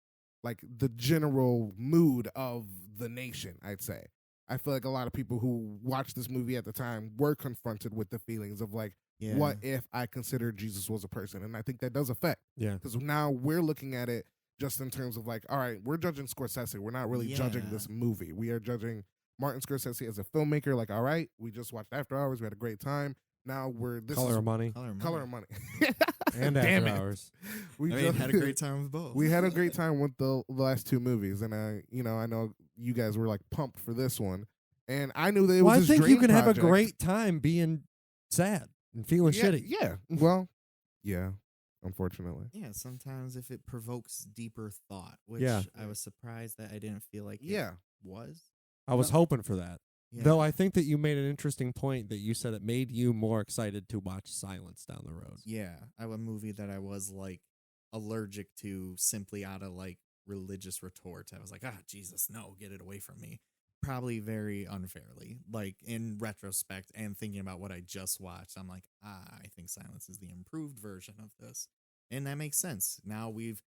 the general mood of the nation, I'd say. I feel like a lot of people who watched this movie at the time were confronted with the feelings of like, yeah. what if I considered Jesus was a person? And I think that does affect Yeah. because now we're looking at it just in terms of like, all right, we're judging Scorsese. We're not really judging Yeah. this movie. We are judging Martin Scorsese as a filmmaker. Like, all right, we just watched After Hours. We had a great time. Now Color of Money Color of Money. and Damn After it. Hours. We I mean, just- had a great time with both. We had a great time with the last two movies, and I know you guys were like pumped for this one, and I knew that it Well, was I his think you dream can have a project. great time being sad and feeling yeah, shitty. Yeah. Well, yeah. Unfortunately. Yeah, sometimes if it provokes deeper thought, which Yeah. I was surprised that I didn't feel like Yeah. it was. I was hoping for that. Yeah. Though I think that you made an interesting point that you said it made you more excited to watch Silence down the road. Yeah, a movie that I was like allergic to simply out of like religious retort. I was like, Jesus, no, get it away from me. probably very unfairly. Like in retrospect and thinking about what I just watched, I'm like, I think Silence is the improved version of this. And that makes sense. Now we've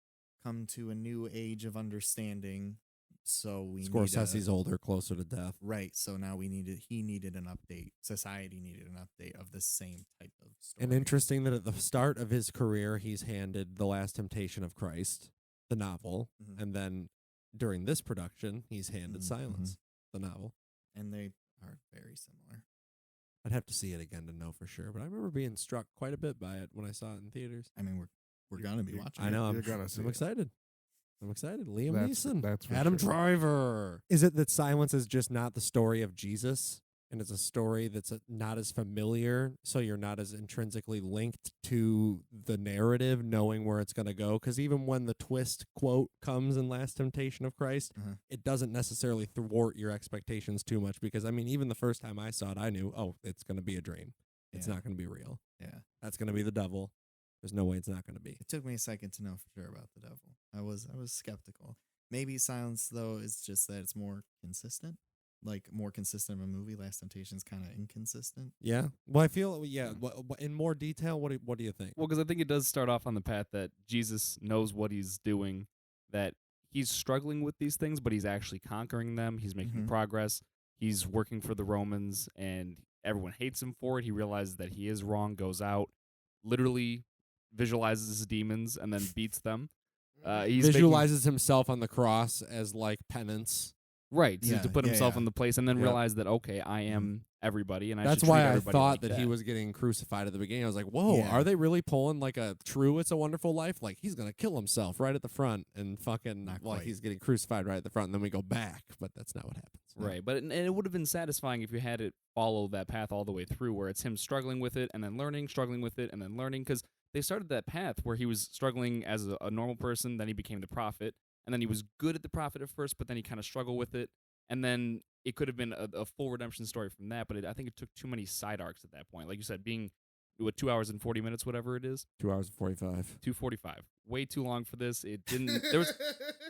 come to a new age of understanding. So we Scorsese's older, closer to death. Right. So now he needed an update. Society needed an update of the same type of story. And interesting that at the start of his career, he's handed The Last Temptation of Christ, the novel, and then during this production, he's handed Silence, the novel. And they are very similar. I'd have to see it again to know for sure, but I remember being struck quite a bit by it when I saw it in theaters. I mean, we're gonna be watching. I know. I'm excited. I'm excited. Liam Neeson, that's for Adam sure. Driver. Is it that Silence is just not the story of Jesus, and it's a story that's not as familiar, so you're not as intrinsically linked to the narrative, knowing where it's going to go? Because even when the twist quote comes in Last Temptation of Christ, it doesn't necessarily thwart your expectations too much. Because I mean, even the first time I saw it, I knew, oh, it's going to be a dream. It's not going to be real. Yeah, that's going to be the devil. There's no way it's not going to be. It took me a second to know for sure about the devil. I was skeptical. Maybe Silence, though, is just that it's more consistent. Like, more consistent of a movie. Last Temptation is kind of inconsistent. Yeah. Well, I feel, in more detail, what do you think? Well, because I think it does start off on the path that Jesus knows what he's doing, that he's struggling with these things, but he's actually conquering them. He's making progress. He's working for the Romans, and everyone hates him for it. He realizes that he is wrong, goes out, literally visualizes his demons, and then beats them. He visualizes himself on the cross as like penance. Right, to put himself in the place, and then realize that, okay, I am everybody, and that's should why treat I everybody thought like that he was getting crucified at the beginning. I was like, whoa, Yeah. are they really pulling like a true It's a Wonderful Life? Like, he's going to kill himself right at the front, and fucking, Not well, quite. he's getting crucified right at the front, and then we go back, but that's not what happens. Right, but and it would have been satisfying if you had it follow that path all the way through, where it's him struggling with it, and then learning, struggling with it, and then learning, because they started that path where he was struggling as a normal person, then he became the prophet, and then he was good at the prophet at first, but then he kind of struggled with it, and then it could have been a full redemption story from that, but I think it took too many side arcs at that point. Like you said, being, 2 hours and 40 minutes, whatever it is? 2 hours and 45. 2:45. Way too long for this. It didn't, there was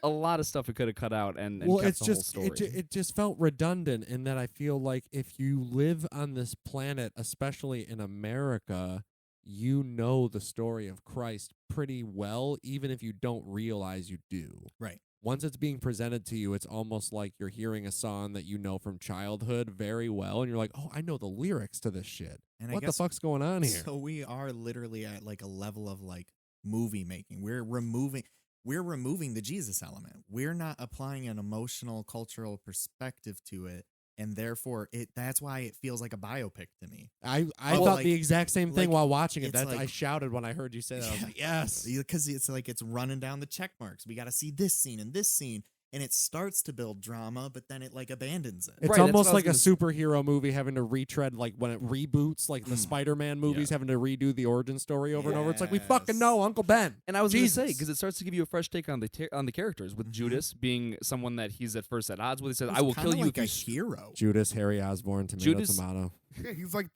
a lot of stuff it could have cut out and Well, kept it's the just whole story. it just felt redundant in that I feel like if you live on this planet, especially in America, you know the story of Christ pretty well, even if you don't realize you do. Right. Once it's being presented to you, it's almost like you're hearing a song that you know from childhood very well, and you're like, oh, I know the lyrics to this shit. And What the fuck's going on here? So we are literally at like a level of like movie making. We're removing the Jesus element. We're not applying an emotional, cultural perspective to it. And therefore, that's why it feels like a biopic to me. I Oh, thought like- the exact same thing like, while watching it. it's I like- shouted when I heard you say that. I was like, yes. Because it's like it's running down the check marks. We got to see this scene and this scene. And it starts to build drama, but then it like abandons it. It's Right, that's almost what I like a was gonna superhero movie having to retread, like when it reboots, like the Spider-Man movies having to redo the origin story over and over. It's like, we fucking Yes. know Uncle Ben. And I was going to say, Jesus. because it starts to give you a fresh take on the characters, with Judas being someone that he's at first at odds with. He says, "I will Kinda kill you like if a you." hero. Judas, Harry Osborn, Judas- tomato. Yeah, he's like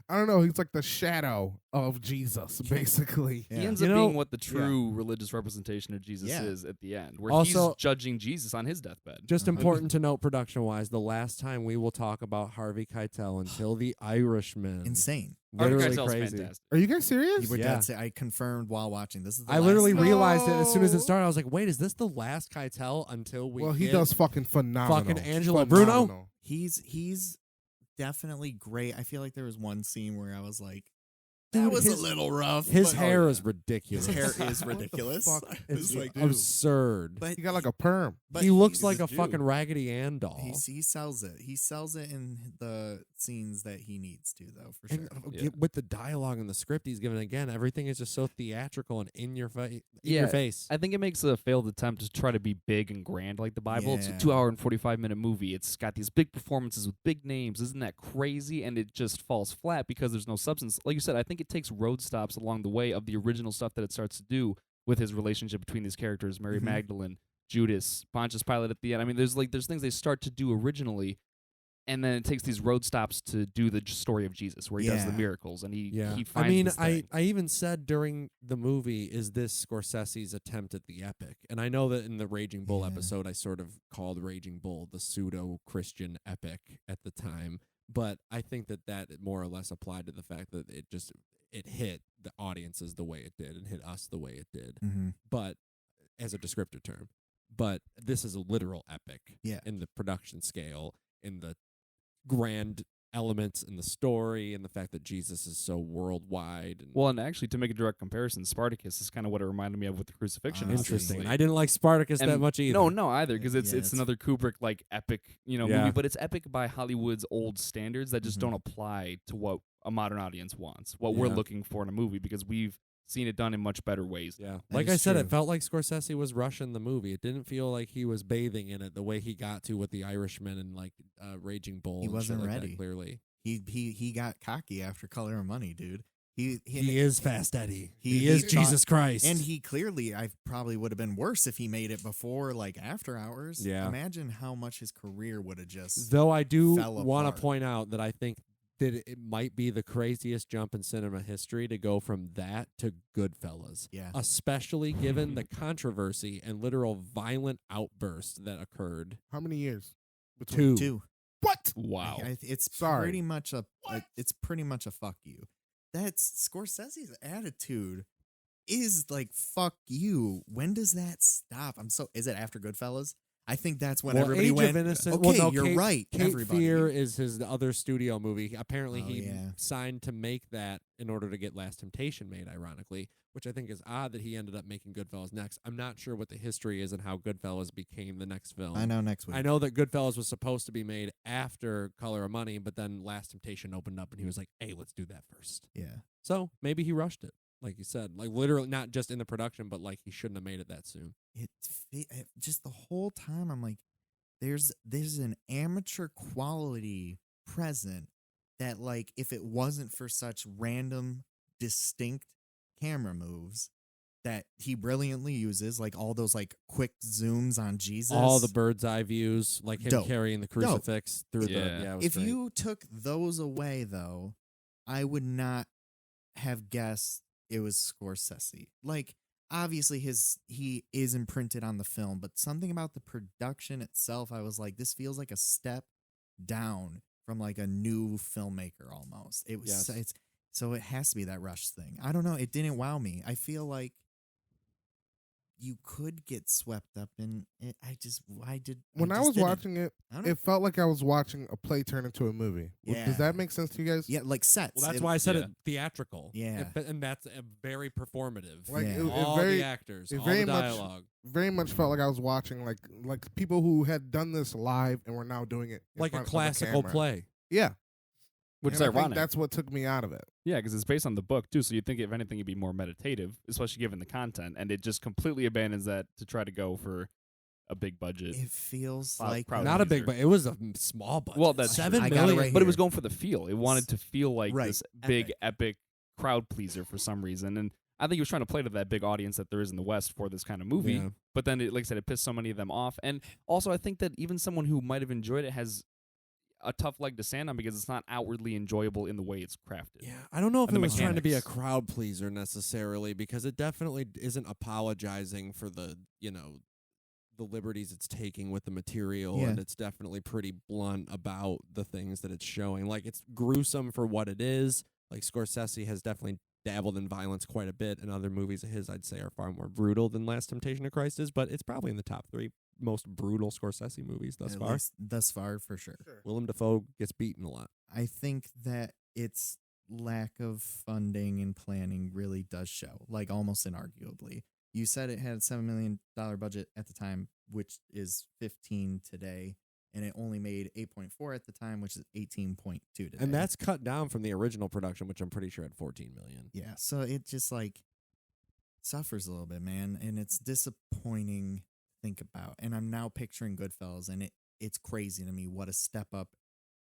I don't know. He's like the shadow of Jesus, basically. Yeah. He ends You up know- being what the true religious representation of Jesus Yeah. is at the end, where Also- he's judging Jesus on his deathbed. Just important to note, production-wise, the last time we will talk about Harvey Keitel until The Irishman. Insane. Literally Keitel's crazy. fantastic. Are you guys serious? You were Yeah. dead. I confirmed while watching. This is. The I last literally one. realized it as soon as it No. started. I was like, wait, is this the last Keitel until we Well, he get does fucking phenomenal. fucking Angelo Bruno? Phenomenal. He's definitely great. I feel like there was one scene where I was like, Dude, that was his- a little rough. His but- hair Oh, is yeah. ridiculous. His hair What is the ridiculous. fuck I is was he like, doing? absurd. but He got like a perm. but He looks he's like a dude. fucking Raggedy Ann doll. He sells it. He sells it in the scenes that he needs to, though, for And sure. Yeah. with the dialogue and the script he's given, again, everything is just so theatrical and in your face. Yeah. Your face. I think it makes a failed attempt to try to be big and grand like the Bible. It's a Yeah. 2 hour and 45-minute movie. It's got these big performances with big names. Isn't that crazy? And it just falls flat because there's no substance. Like you said, I think it takes road stops along the way of the original stuff that it starts to do with his relationship between these characters, Mary Mhm. Magdalene, Judas, Pontius Pilate at the end. I mean, there's things they start to do originally and then it takes these road stops to do the story of Jesus, where he does the Yeah. miracles, and he finds I mean, this thing. I even said during the movie, is this Scorsese's attempt at the epic? And I know that in the Raging Bull Yeah. episode, I sort of called Raging Bull the pseudo-Christian epic at the time, but I think that more or less applied to the fact that it hit the audiences the way it did and hit us the way it did, Mm-hmm. but as a descriptive term. But this is a literal epic Yeah. in the production scale, in the grand elements in the story, and the fact that Jesus is so worldwide. And Well, and actually, to make a direct comparison, Spartacus is kind of what it reminded me of with the crucifixion. interesting. obviously. I didn't like Spartacus And that much either. No, either, because it's Yeah, it's it's- another Kubrick like epic, Yeah. movie, but it's epic by Hollywood's old standards that just Mhm. don't apply to what a modern audience wants, what we're Yeah. looking for in a movie, because we've seen it done in much better ways. Yeah, That like is I said, true. it felt like Scorsese was rushing the movie. It didn't feel like he was bathing in it the way he got to with The Irishman and like Raging Bull. He and shit wasn't like that, ready. clearly. He got cocky after Color of Money, dude. He is Fast Eddie. He is thought- Jesus Christ. And he clearly, I probably would have been worse if he made it before, like After Hours. Yeah. Imagine how much his career would have just. Though I do fell want to apart. point out that I think that it might be the craziest jump in cinema history to go from that to Goodfellas. Yeah. Especially given the controversy and literal violent outburst that occurred. How many years? Two. What? Wow. It's Sorry. pretty much it's pretty much a fuck you. That's Scorsese's attitude is like fuck you. When does that stop? Is it after Goodfellas? I think that's when Well, everybody Age went. of Innocence. Okay, well, no, you're Cape, right. Cape everybody. Fear is his other studio movie. Apparently, Oh, he yeah. signed to make that in order to get Last Temptation made. Ironically, which I think is odd that he ended up making Goodfellas next. I'm not sure what the history is and how Goodfellas became the next film. I know next week. I know that Goodfellas was supposed to be made after Color of Money, but then Last Temptation opened up, and he was like, "Hey, let's do that first." Yeah. So maybe he rushed it, like you said, like literally not just in the production, but like he shouldn't have made it that soon. It just the whole time I'm like, there's an amateur quality present that, like, if it wasn't for such random distinct camera moves that he brilliantly uses, like all those like quick zooms on Jesus, All the bird's eye views, like him Dope. carrying the crucifix through Yeah. it was if great. you took those away though, I would not have guessed it was Scorsese. Like, obviously he is imprinted on the film, but something about the production itself, I was like, this feels like a step down from like a new filmmaker almost. It was Yes. so it has to be that rush thing. I don't know, it didn't wow me. I feel like you could get swept up in it. When I was watching it, I don't know. it felt like I was watching a play turn into a movie. Yeah. Does that make sense to you guys? Yeah, like sets. Well, that's It- why I said yeah. it theatrical. Yeah. And that's very performative. Like, Yeah. it all very, the actors, it all very the much- dialogue, very much felt like I was watching like people who had done this live and were now doing it in like a front of classical camera. play. Yeah, Which is And I think ironic. that's what took me out of it. Yeah, because it's based on the book too, so you'd think if anything it'd be more meditative, especially given the content, and it just completely abandons that to try to go for a big budget. It feels Proud- like proud Not a teaser. big, but it was a small budget. Well, that's $7 I million. got it right But it here. was going for the feel. It wanted to feel like Right, this big, epic. epic crowd pleaser for some reason, and I think he was trying to play to that big audience that there is in the West for this kind of movie. Yeah. But then, like I said, it pissed so many of them off, and also I think that even someone who might have enjoyed it has a tough leg to stand on because it's not outwardly enjoyable in the way it's crafted. Yeah, I don't know if And it the was trying to be a mechanics. crowd pleaser necessarily, because it definitely isn't apologizing for the liberties it's taking with the material, Yeah. and it's definitely pretty blunt about the things that it's showing. Like, it's gruesome for what it is. Like, Scorsese has definitely dabbled in violence quite a bit, and other movies of his, I'd say, are far more brutal than Last Temptation of Christ is, but it's probably in the top 3 most brutal Scorsese movies thus At far. least thus far, for sure. Willem Dafoe gets beaten a lot. I think that its lack of funding and planning really does show, like almost inarguably. You said it had a $7 million budget at the time, which is 15 today, and it only made 8.4 at the time, which is 18.2 today. And that's cut down from the original production, which I'm pretty sure had 14 million. yeah, so it just like suffers a little bit, man, and it's disappointing to think about. And I'm now picturing Goodfellas, and it's crazy to me what a step up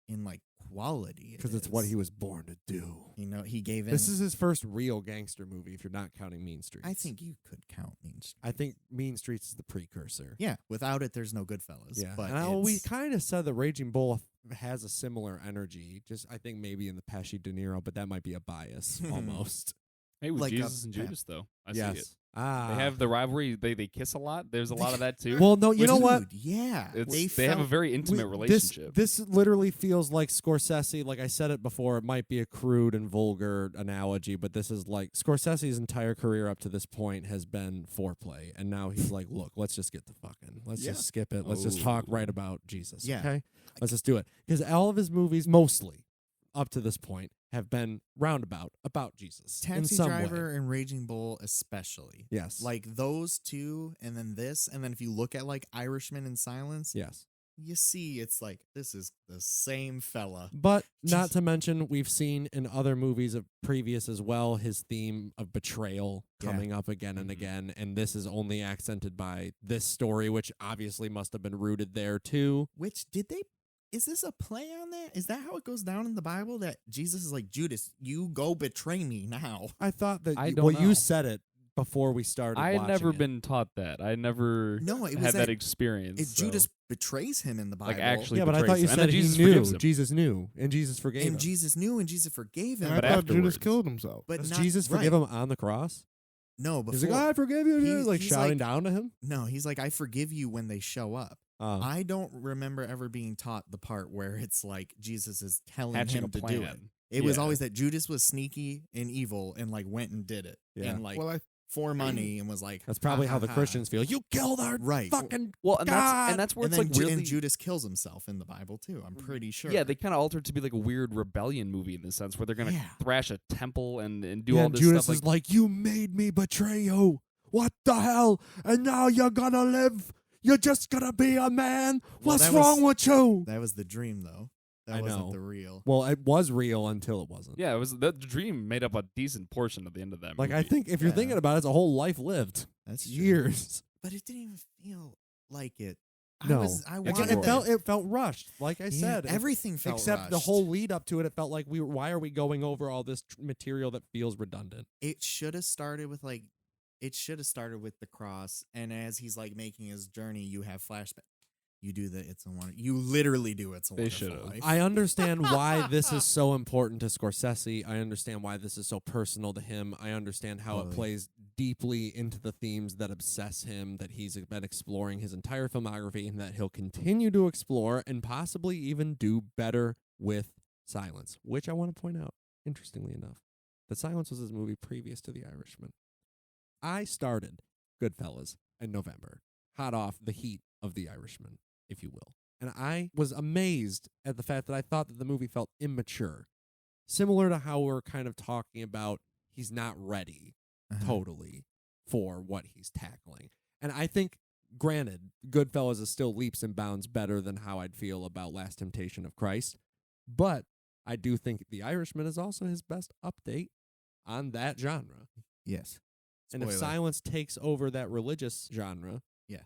in like quality. Because it's what he was born to do. You know, he gave in. This is his first real gangster movie, if you're not counting Mean Streets. I think you could count Mean Streets. I think Mean Streets is the precursor. Yeah, without it, there's no Goodfellas. Yeah, but and we it's- kind of said that Raging Bull has a similar energy. Just I think maybe in the Pesci De Niro, but that might be a bias almost. Hey, with Like a Jesus and pep. Judas though, I see it. Yes. Ah. They have the rivalry. They kiss a lot. There's a lot of that too. Well, no, you know what? Dude, yeah, They have a very intimate relationship. This literally feels like Scorsese. Like I said it before, it might be a crude and vulgar analogy, but this is like Scorsese's entire career up to this point has been foreplay, and now he's like, "Look, let's just get the fucking, let's Yeah. just skip it. Let's just talk right about Jesus. Yeah. Okay, let's just do it." Because all of his movies, mostly up to this point, have been roundabout about Jesus in Taxi some Driver way. and Raging Bull especially. Yes. Like those two, and then this, and then if you look at like Irishman in Silence, yes. you see it's like this is the same fella. But not to mention, we've seen in other movies of previous as well his theme of betrayal Yeah. coming up again and again, and this is only accented by this story, which obviously must have been rooted there too. Which did they? Is this a play on that? Is that how it goes down in the Bible? That Jesus is like, Judas, you go betray me now. I thought that. I Well, don't you know. said it before we started. I had watching never it. been taught that. I never No, it was had that that experience. If so. Judas betrays him in the Bible, Like, actually Yeah, but I betrays thought you him. And said then he Jesus knew. forgives him. Jesus knew, and Jesus forgave him. and Jesus knew, and Jesus forgave him. And I But thought afterwards. Judas killed himself. but Does not, Jesus forgive right. him on the cross? No, before He's like, "I forgive you," He- like he's shouting like- down to him. no, he's like, I forgive you when they show up. I don't remember ever being taught the part where it's like Jesus is telling hatching him a to plan. do it. It was Yeah. always that Judas was sneaky and evil and like went and did it. Yeah. And like Well, I for money and was like, That's probably "Ha, how ha, the ha." Christians feel. You killed our Right. fucking Well, and God! that's where And it's then like really. and Judas kills himself in the Bible too. I'm pretty sure. Yeah, they kind of altered to be like a weird rebellion movie in the sense where they're gonna Yeah. thrash a temple and do Yeah, all and this Judas stuff. is like, "You made me betray you. What the hell? And now you're gonna live. You're just gonna be a man. Well, What's that wrong was- with you?" That was the dream though. That I wasn't know. the real. Well, it was real until it wasn't. yeah, it was the dream made up a decent portion of the end of that. Like, movie. I think if you're Yeah. thinking about it, it's a whole life lived. That's true. Years. But it didn't even feel like it. No. I It wanted can It work. felt rushed. Like I Yeah, said, everything felt except the rushed. whole lead up to it. It felt like why are we going over all this material that feels redundant? It should have started with like, it should have started with the cross, and as he's like making his journey, you have flashback. You do the It's a Wonder. You literally do It's a They Wonderful should've. Life. I understand why this is so important to Scorsese. I understand why this is so personal to him. I understand how it Totally. plays deeply into the themes that obsess him, that he's been exploring his entire filmography, and that he'll continue to explore and possibly even do better with Silence, which I want to point out, interestingly enough, that Silence was his movie previous to The Irishman. I started Goodfellas in November, hot off the heat of The Irishman, if you will. And I was amazed at the fact that I thought that the movie felt immature. Similar to how we're kind of talking about he's not ready totally for what he's tackling. And I think, granted, Goodfellas is still leaps and bounds better than how I'd feel about Last Temptation of Christ. But I do think The Irishman is also his best update on that genre. Yes. And if Spoiler. Silence takes over that religious genre, Yeah.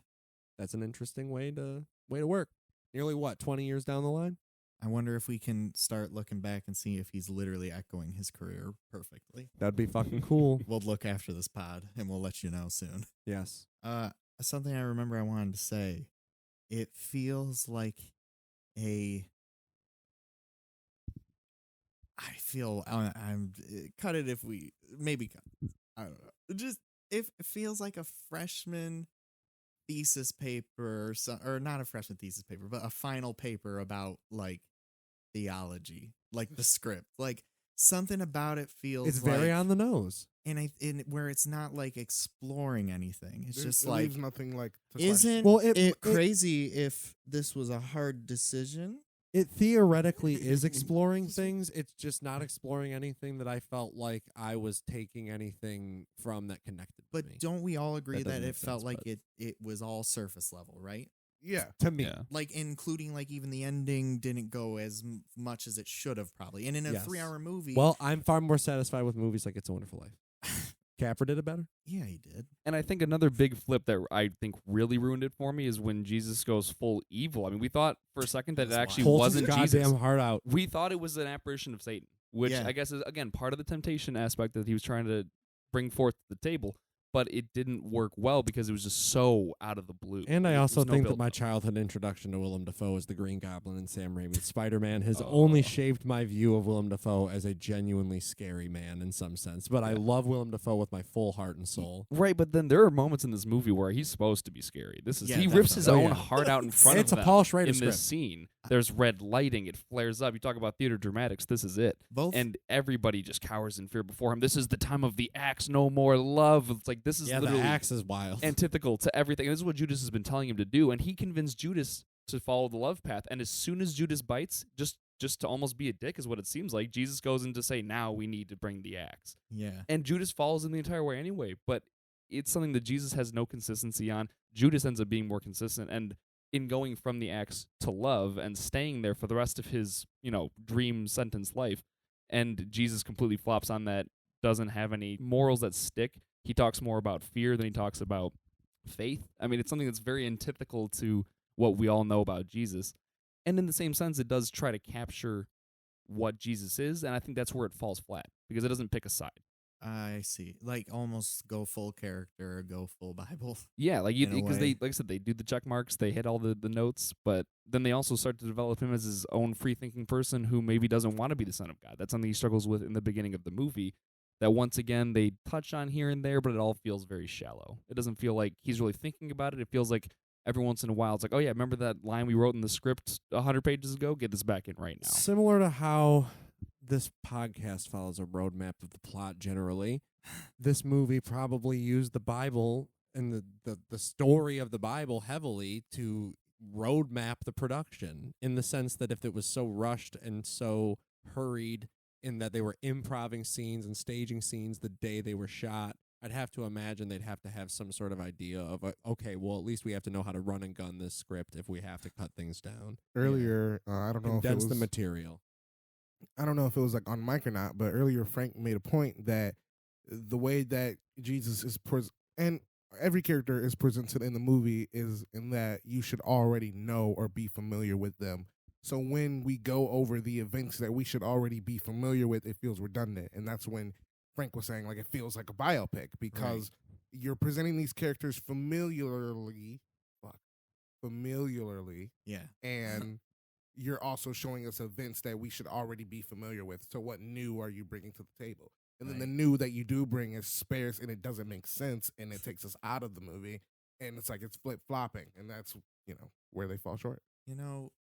that's an interesting way to work. Nearly 20 years down the line? I wonder if we can start looking back and see if he's literally echoing his career perfectly. That'd be fucking cool. We'll look after this pod, and we'll let you know soon. Yes. Something I remember I wanted to say. It feels like a. I feel I'm cut it if we maybe cut. I don't know. Just if it feels like a freshman thesis paper or not a freshman thesis paper, but a final paper about like theology, like the script, like something about it feels. It's very like, on the nose. and where it's not like exploring anything. It's just it like, leaves nothing like. to isn't Well, it crazy if this was a hard decision? It theoretically is exploring things. It's just not exploring anything that I felt like I was taking anything from that connected But to me. don't we all agree doesn't that make it felt sense, like but- it was all surface level, right? Yeah. To me. Yeah. Like including like even the ending didn't go as much as it should have probably. And in a Yes. 3-hour movie, Well, I'm far more satisfied with movies like It's a Wonderful Life. Capra did it better. Yeah, he did. And I think another big flip that I think really ruined it for me is when Jesus goes full evil. I mean, we thought for a second that it That's actually Pulls his wasn't goddamn Jesus. heart out. We thought it was an apparition of Satan, which Yeah. I guess is, again, part of the temptation aspect that he was trying to bring forth to the table. But it didn't work well because it was just so out of the blue. And I There also was no think that build my up. childhood introduction to Willem Dafoe as the Green Goblin and Sam Raimi's Spider-Man has only shaped my view of Willem Dafoe as a genuinely scary man in some sense. But I love Willem Dafoe with my full heart and soul. Right, but then there are moments in this movie where he's supposed to be scary. This is Yeah, he rips his definitely. own Oh, yeah. heart out in front It's of a them Paul Schrader in script. this scene. There's red lighting, it flares up. You talk about theater dramatics, this is it. Both. And everybody just cowers in fear before him. This is the time of the axe, no more love. It's like this is Yeah, the literally axe is wild. antithetical to everything. And this is what Judas has been telling him to do, and he convinced Judas to follow the love path. And as soon as Judas bites, just to almost be a dick is what it seems like, Jesus goes in to say, now we need to bring the axe. yeah. And Judas follows him the entire way anyway, but it's something that Jesus has no consistency on. Judas ends up being more consistent, and in going from the axe to love and staying there for the rest of his, dream sentence life, and Jesus completely flops on that, doesn't have any morals that stick. He talks more about fear than he talks about faith. I mean, it's something that's very antithetical to what we all know about Jesus. And in the same sense, it does try to capture what Jesus is, and I think that's where it falls flat, because it doesn't pick a side. I see. Like almost go full character or go full Bible. Yeah, like In a because way. they, like I said, they do the check marks, they hit all the notes, but then they also start to develop him as his own free-thinking person who maybe doesn't want to be the son of God. That's something he struggles with in the beginning of the movie. That once again they touch on here and there, but it all feels very shallow. It doesn't feel like he's really thinking about it. It feels like every once in a while it's like, oh yeah, remember that line we wrote in the script 100 pages ago? Get this back in right now. Similar to how this podcast follows a roadmap of the plot generally, this movie probably used the Bible and the story of the Bible heavily to roadmap the production, in the sense that if it was so rushed and so hurried in that they were improving scenes and staging scenes the day they were shot, I'd have to imagine they'd have to have some sort of idea of, okay, well, at least we have to know how to run and gun this script if we have to cut things down. Earlier, I don't know if it Condense was the material. I don't know if it was like on mic or not, but earlier Frank made a point that the way that Jesus is and every character is presented in the movie is in that you should already know or be familiar with them. So when we go over the events that we should already be familiar with, it feels redundant. And that's when Frank was saying, like, it feels like a biopic because you're presenting these characters familiarly, Yeah. and you're also showing us events that we should already be familiar with. So what new are you bringing to the table? And then the new that you do bring is sparse and it doesn't make sense and it takes us out of the movie. And it's like it's flip-flopping. And that's, where they fall short.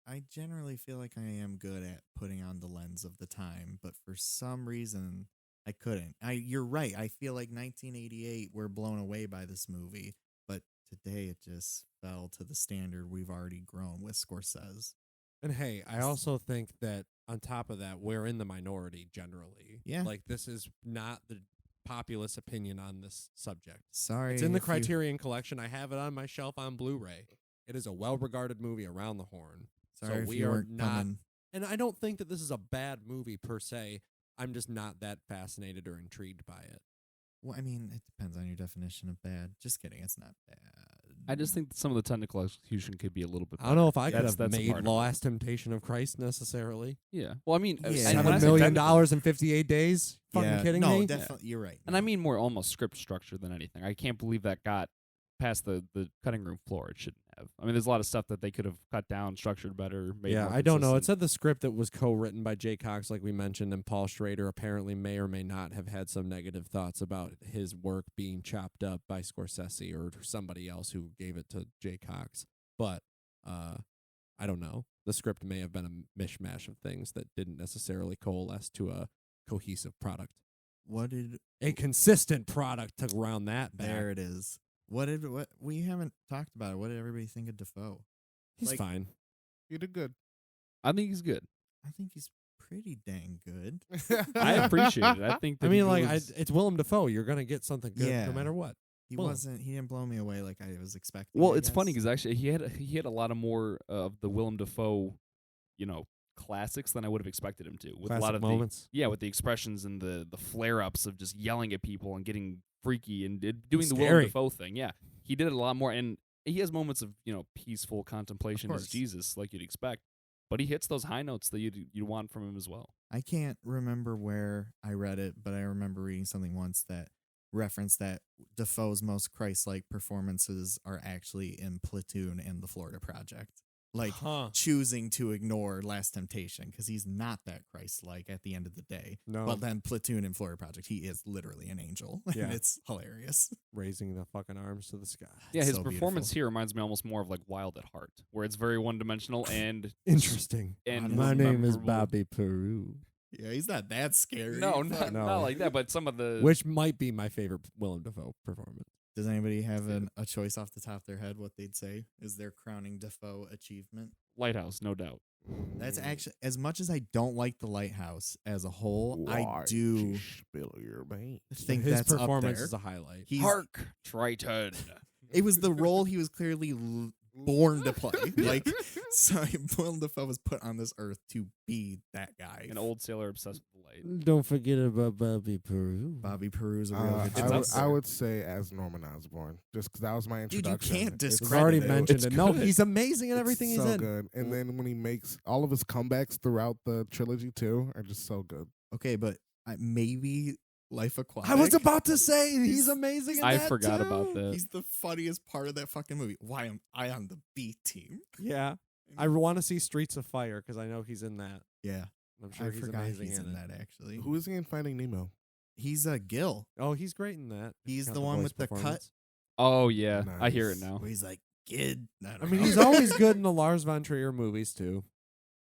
I generally feel like I am good at putting on the lens of the time, but for some reason I couldn't. You're right. I feel like 1988 we're blown away by this movie, but today it just fell to the standard we've already grown with Scorsese. And hey, I also think that on top of that, we're in the minority generally. Yeah. Like, this is not the populist opinion on this subject. Sorry. It's in the if you- Criterion Collection. I have it on my shelf on Blu-ray. It is a well-regarded movie around the horn. Sorry So if we you are weren't not, coming. and I don't think that this is a bad movie per se. I'm just not that fascinated or intrigued by it. Well, I mean, it depends on your definition of bad. Just kidding. It's not bad. I just think that some of the technical execution could be a little bit I don't know if I better. could have That's a made part of it. Last Temptation of Christ necessarily. Yeah. Well, I mean, Yeah. and when I $7 say million technical- in 58 days? Fucking kidding no, me? definitely. You're right. And I mean more almost script structure than anything. I can't believe that got past the cutting room floor. It shouldn't have. I mean, there's a lot of stuff that they could have cut down, structured better, made Yeah, more I don't know. It consistent. said the script that was co-written by Jay Cox, like we mentioned, and Paul Schrader apparently may or may not have had some negative thoughts about his work being chopped up by Scorsese or somebody else who gave it to Jay Cox. But I don't know. The script may have been a mishmash of things that didn't necessarily coalesce to a cohesive product. A consistent product to round that back. There it is. What we haven't talked about it. What did everybody think of Defoe? He's like- fine. You did good. I think he's good. I think he's pretty dang good. I appreciate it. I think. That I mean, he like, was- it's Willem Dafoe. You're going to get something good Yeah. no matter what. He Well- he didn't blow me away like I was expecting. Well, I it's funny guess. because actually he had a lot of more of the Willem Dafoe, classics than I would have expected him to. With a lot Classic of moments. with the expressions and the flare ups of just yelling at people and getting freaky and doing the Willem Scary. Dafoe thing. Yeah, he did it a lot more, and he has moments of peaceful contemplation as course. Jesus, like you'd expect. But he hits those high notes that you'd want from him as well. I can't remember where I read it, but I remember reading something once that referenced that Dafoe's most Christ-like performances are actually in Platoon and the Florida Project. Like choosing to ignore Last Temptation because he's not that Christ-like at the end of the day. No. But then Platoon and Florida Project, he is literally an angel. Yeah. And it's hilarious. Raising the fucking arms to the sky. Yeah, It's his so performance beautiful. here reminds me almost more of like Wild at Heart, where it's very one-dimensional and Interesting. and My name is memorable. Bobby Peru. Yeah, he's not that scary. No, Fuck. not like that. But some of the Which might be my favorite Willem Dafoe performance. Does anybody have a choice off the top of their head what they'd say is their crowning Dafoe achievement? Lighthouse, no doubt. That's actually, as much as I don't like The Lighthouse as a whole, Why I do spill your beans? think His that's up performance there. is a highlight. He's, Hark, Triton. it was the role he was clearly born to play. Like, so Willem Dafoe was put on this earth to be that guy. An old sailor obsessed with the light. Don't forget about Bobby Peru. Bobby Peru's a real good I, would, choice. I would say as Norman Osborn, just because that was my Dude, you introduction. can't It's- We've discredit already it. mentioned It's it. No, good. he's amazing in everything it's he's so in. good. And then when he makes all of his comebacks throughout the trilogy too are just so good. Okay, but maybe Life Aquatic. I was about to say he's amazing in I that forgot too. about that. He's the funniest part of that fucking movie. Why am I on the B team? Yeah. I want to see Streets of Fire because I know he's in that. Yeah, I'm sure I he's forgot amazing he's in it. that actually. Who is he in Finding Nemo? He's a Gil. Oh, he's great in that. if you He's count the one voice with the cut. performance. Oh yeah, I hear it Nice. now. Where he's like, "Kid." I mean, he's always good in the Lars von Trier movies too,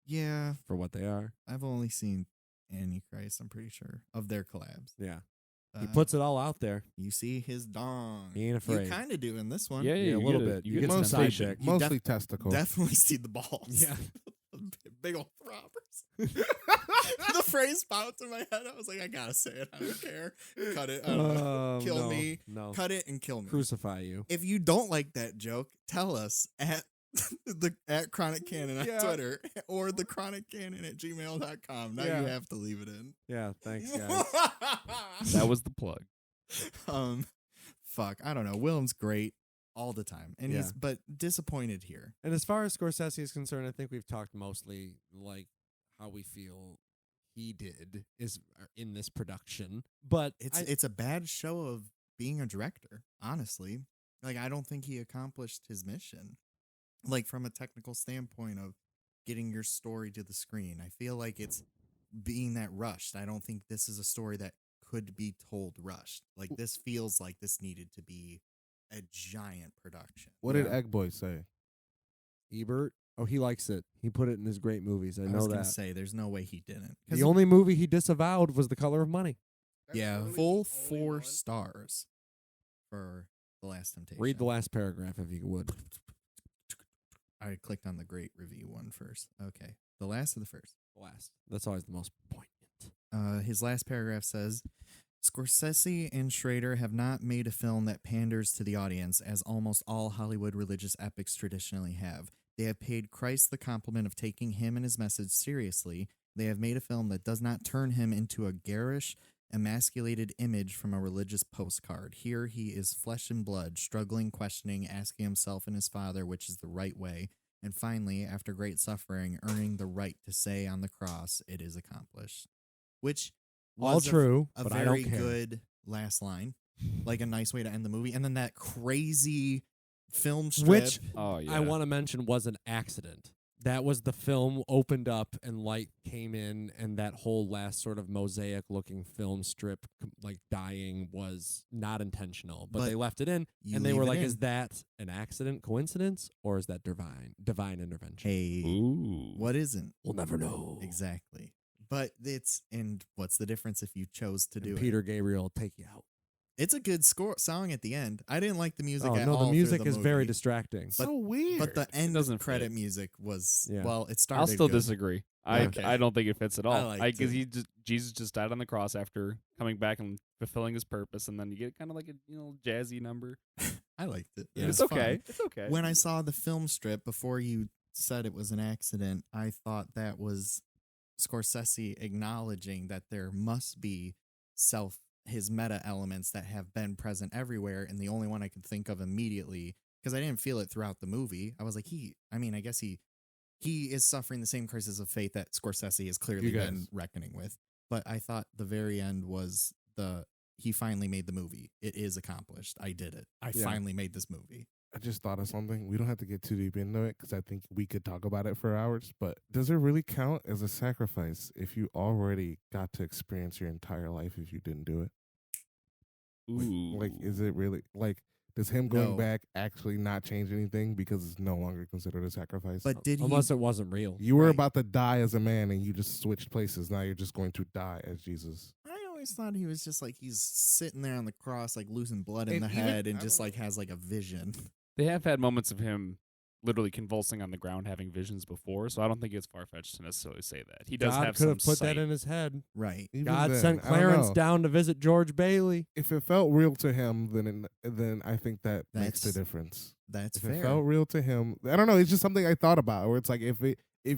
Yeah, for what they are. I've only seen Antichrist. I'm pretty sure of their collabs. Yeah, he Uh, puts it all out there. You see his dong. He ain't afraid. You kind of do in this one. Yeah, Yeah, a you little get bit. You You get get some some side temptation. dick. You Mostly testicles. Definitely see the balls. Yeah. Big old throbbers. The phrase popped in my head. I was like, I gotta say it. I don't care. Cut it. I don't know. Kill no, me. No, Cut it and kill me. crucify you. If you don't like that joke, tell us at Chronic Canon on Yeah. Twitter or the Chronic Canon at gmail.com. Now Yeah. you have to leave it in. Yeah, thanks guys. That was the plug. Fuck. I don't know. Willem's great all the time. And he's Yeah. but disappointed here. And as far as Scorsese is concerned, I think we've talked mostly like how we feel he did is in this production. But It's a bad show of being a director, honestly. Like I don't think he accomplished his mission. Like from a technical standpoint of getting your story to the screen. I feel like it's being that rushed. I don't think this is a story that could be told rushed. Like this feels like this needed to be a giant production. What did Yeah. Egg Boy say? Ebert, oh, he likes it. He put it in his great movies. I I know was that. gonna say there's no way he didn't. The only movie he disavowed was The Color of Money. Yeah, full 4 stars for The Last Temptation. Read the last paragraph if you would. I clicked on the great review one first. Okay. The last of the first. The last. That's always the most poignant. His last paragraph says, Scorsese and Schrader have not made a film that panders to the audience, as almost all Hollywood religious epics traditionally have. They have paid Christ the compliment of taking him and his message seriously. They have made a film that does not turn him into a garish, emasculated image from a religious postcard. Here he is flesh and blood, struggling, questioning, asking himself and his father which is the right way, and finally, after great suffering, earning the right to say on the cross, it is accomplished. Which All was true, a but I very don't care. good last line, like a nice way to end the movie. And then that crazy film strip. Which Oh yeah. I want to mention was an accident. That was the film opened up and light came in, and that whole last sort of mosaic looking film strip, like dying, was not intentional. But But they left it in, you and they were leave it like, in. "Is that an accident, coincidence, or is that divine intervention?" Hey, Ooh. what isn't? We'll never know. Exactly. But and what's the difference if you chose to do And it? Peter Gabriel will take you out. It's a good song at the end. I didn't like the music Oh at no, all. the music through is the very movie, distracting. So weird. But the end doesn't credit fit. music was Yeah. well. It started. I'll still good. disagree. Okay. I don't think it fits at all. I liked Because it. Jesus just died on the cross after coming back and fulfilling his purpose, and then you get kind of like a jazzy number. I liked it. Yeah. It It's was okay. fun. It's okay. When I saw the film strip before you said it was an accident, I thought that was Scorsese acknowledging that there must be his meta elements that have been present everywhere, and the only one I could think of immediately, because I didn't feel it throughout the movie, I was like, I guess he is suffering the same crisis of faith that Scorsese has clearly been reckoning with. But I thought the very end was he finally made the movie. It is accomplished. I did it. I finally made this movie. I just thought of something. We don't have to get too deep into it because I think we could talk about it for hours. But does it really count as a sacrifice if you already got to experience your entire life if you didn't do it? Ooh. Like is it really like? Does him going No. back actually not change anything because it's no longer considered a sacrifice? But did Unless he? it wasn't real. You were Right. about to die as a man and you just switched places. Now you're just going to die as Jesus. I always thought he was just like he's sitting there on the cross, like losing blood in And the even- head, I and don't just know. like has like a vision. They have had moments of him literally convulsing on the ground, having visions before, so I don't think it's far fetched to necessarily say that. He does God have could have some put sight. that in his head. Right. Even God then, sent I don't Clarence know. down to visit George Bailey. If it felt real to him, then I think that makes the That's difference. That's If fair. it felt real to him, I don't know. It's just something I thought about. Where it's like if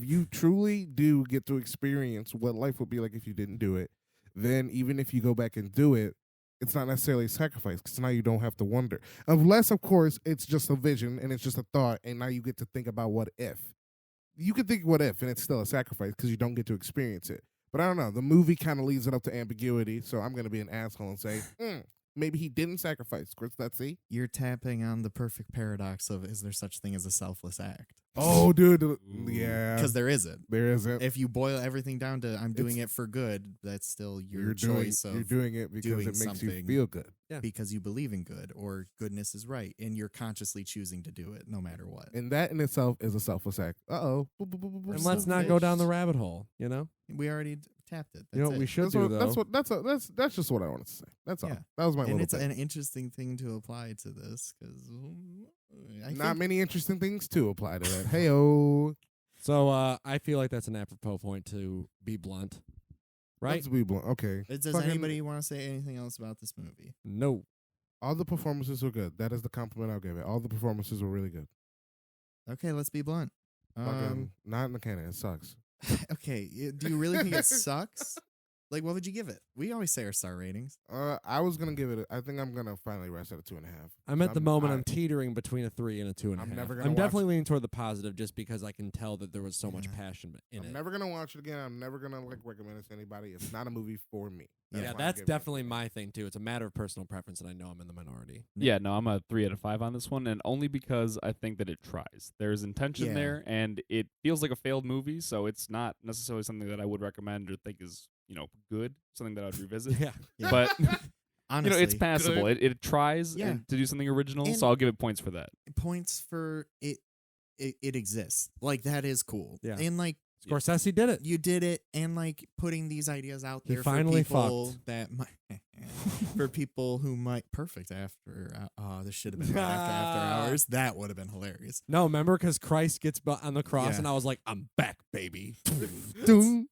you truly do get to experience what life would be like if you didn't do it, then even if you go back and do it, it's not necessarily a sacrifice because now you don't have to wonder. Unless, of course, it's just a vision and it's just a thought, and now you get to think about what if. You could think what if, and it's still a sacrifice because you don't get to experience it. But I don't know. The movie kind of leaves it up to ambiguity, so I'm going to be an asshole and say, maybe he didn't sacrifice. Of course, that's see. You're tapping on the perfect paradox of is there such thing as a selfless act? Oh, dude. Yeah. Because there isn't. There isn't. If you boil everything down to I'm doing it for good, that's still your choice of you're doing it because doing it makes you something. feel good. because you believe in good or goodness is right, and you're consciously choosing to do it no matter what. And that in itself is a selfless act. And We're let's so not go down the fished. rabbit hole, you know? We already tapped it. That's You know what it. we should That's do, what, though? that's just what I wanted to say. That's all. Yeah. That was my And little it's thing. an interesting thing to apply to this because Not many interesting things to apply to that. Hey-oh. So I feel like that's an apropos point to be blunt. Right? Let's be blunt. Okay. Does Fucking- anybody want to say anything else about this movie? No. All the performances were good. That is the compliment I'll give it. All the performances were really good. Okay, let's be blunt. Fucking not in the canon. It sucks. Okay, do you really think it sucks? Like, what would you give it? We always say our star ratings. I was gonna give it. I think I'm gonna finally rest at a 2.5. I'm at the moment I- I'm teetering between a 3 and a 2.5. I'm never gonna I'm watch- definitely leaning toward the positive just because I can tell that there was so much Yeah. passion in I'm it. never gonna watch it again. I'm never gonna recommend it to anybody. It's not a movie for me. Yeah, why I that's give it a definitely 2.5. my thing too. It's a matter of personal preference, and I know I'm in the minority. Yeah, no, I'm a 3 out of 5 on this one, and only because I think that it tries. There's intention Yeah. there, and it feels like a failed movie, so it's not necessarily something that I would recommend or think is, good, something that I would revisit. Yeah. Yeah. But Honestly, it's passable. It tries Yeah. to do something original, And- so I'll give it points for that. points for it. It exists. Like that is cool. Yeah. And like Scorsese did it. you did it, and like putting these ideas out He there finally for people fucked. that might, for people who might perfect after. This should have been right after hours. That would have been hilarious. No, remember because Christ gets on the cross, Yeah. and I was like, "I'm back, baby." Doom,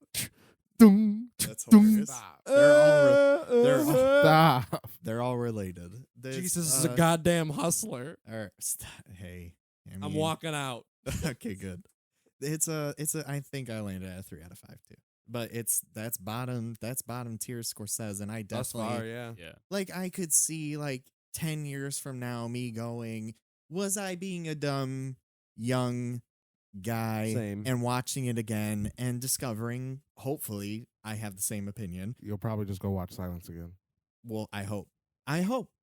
doom, That's doom. hilarious. Stop. They're all Stop. they're all related. Jesus is a goddamn hustler. Hey, I'm walking out. Okay, good. It's a. I think I landed at a 3 out of 5 too. But that's bottom tier Scorsese, and I Thus definitely far, yeah. Yeah. like I could see like 10 years from now me going, was I being a dumb young guy Same. and watching it again and discovering hopefully I have the same opinion. You'll probably just go watch Silence again. Well, I hope.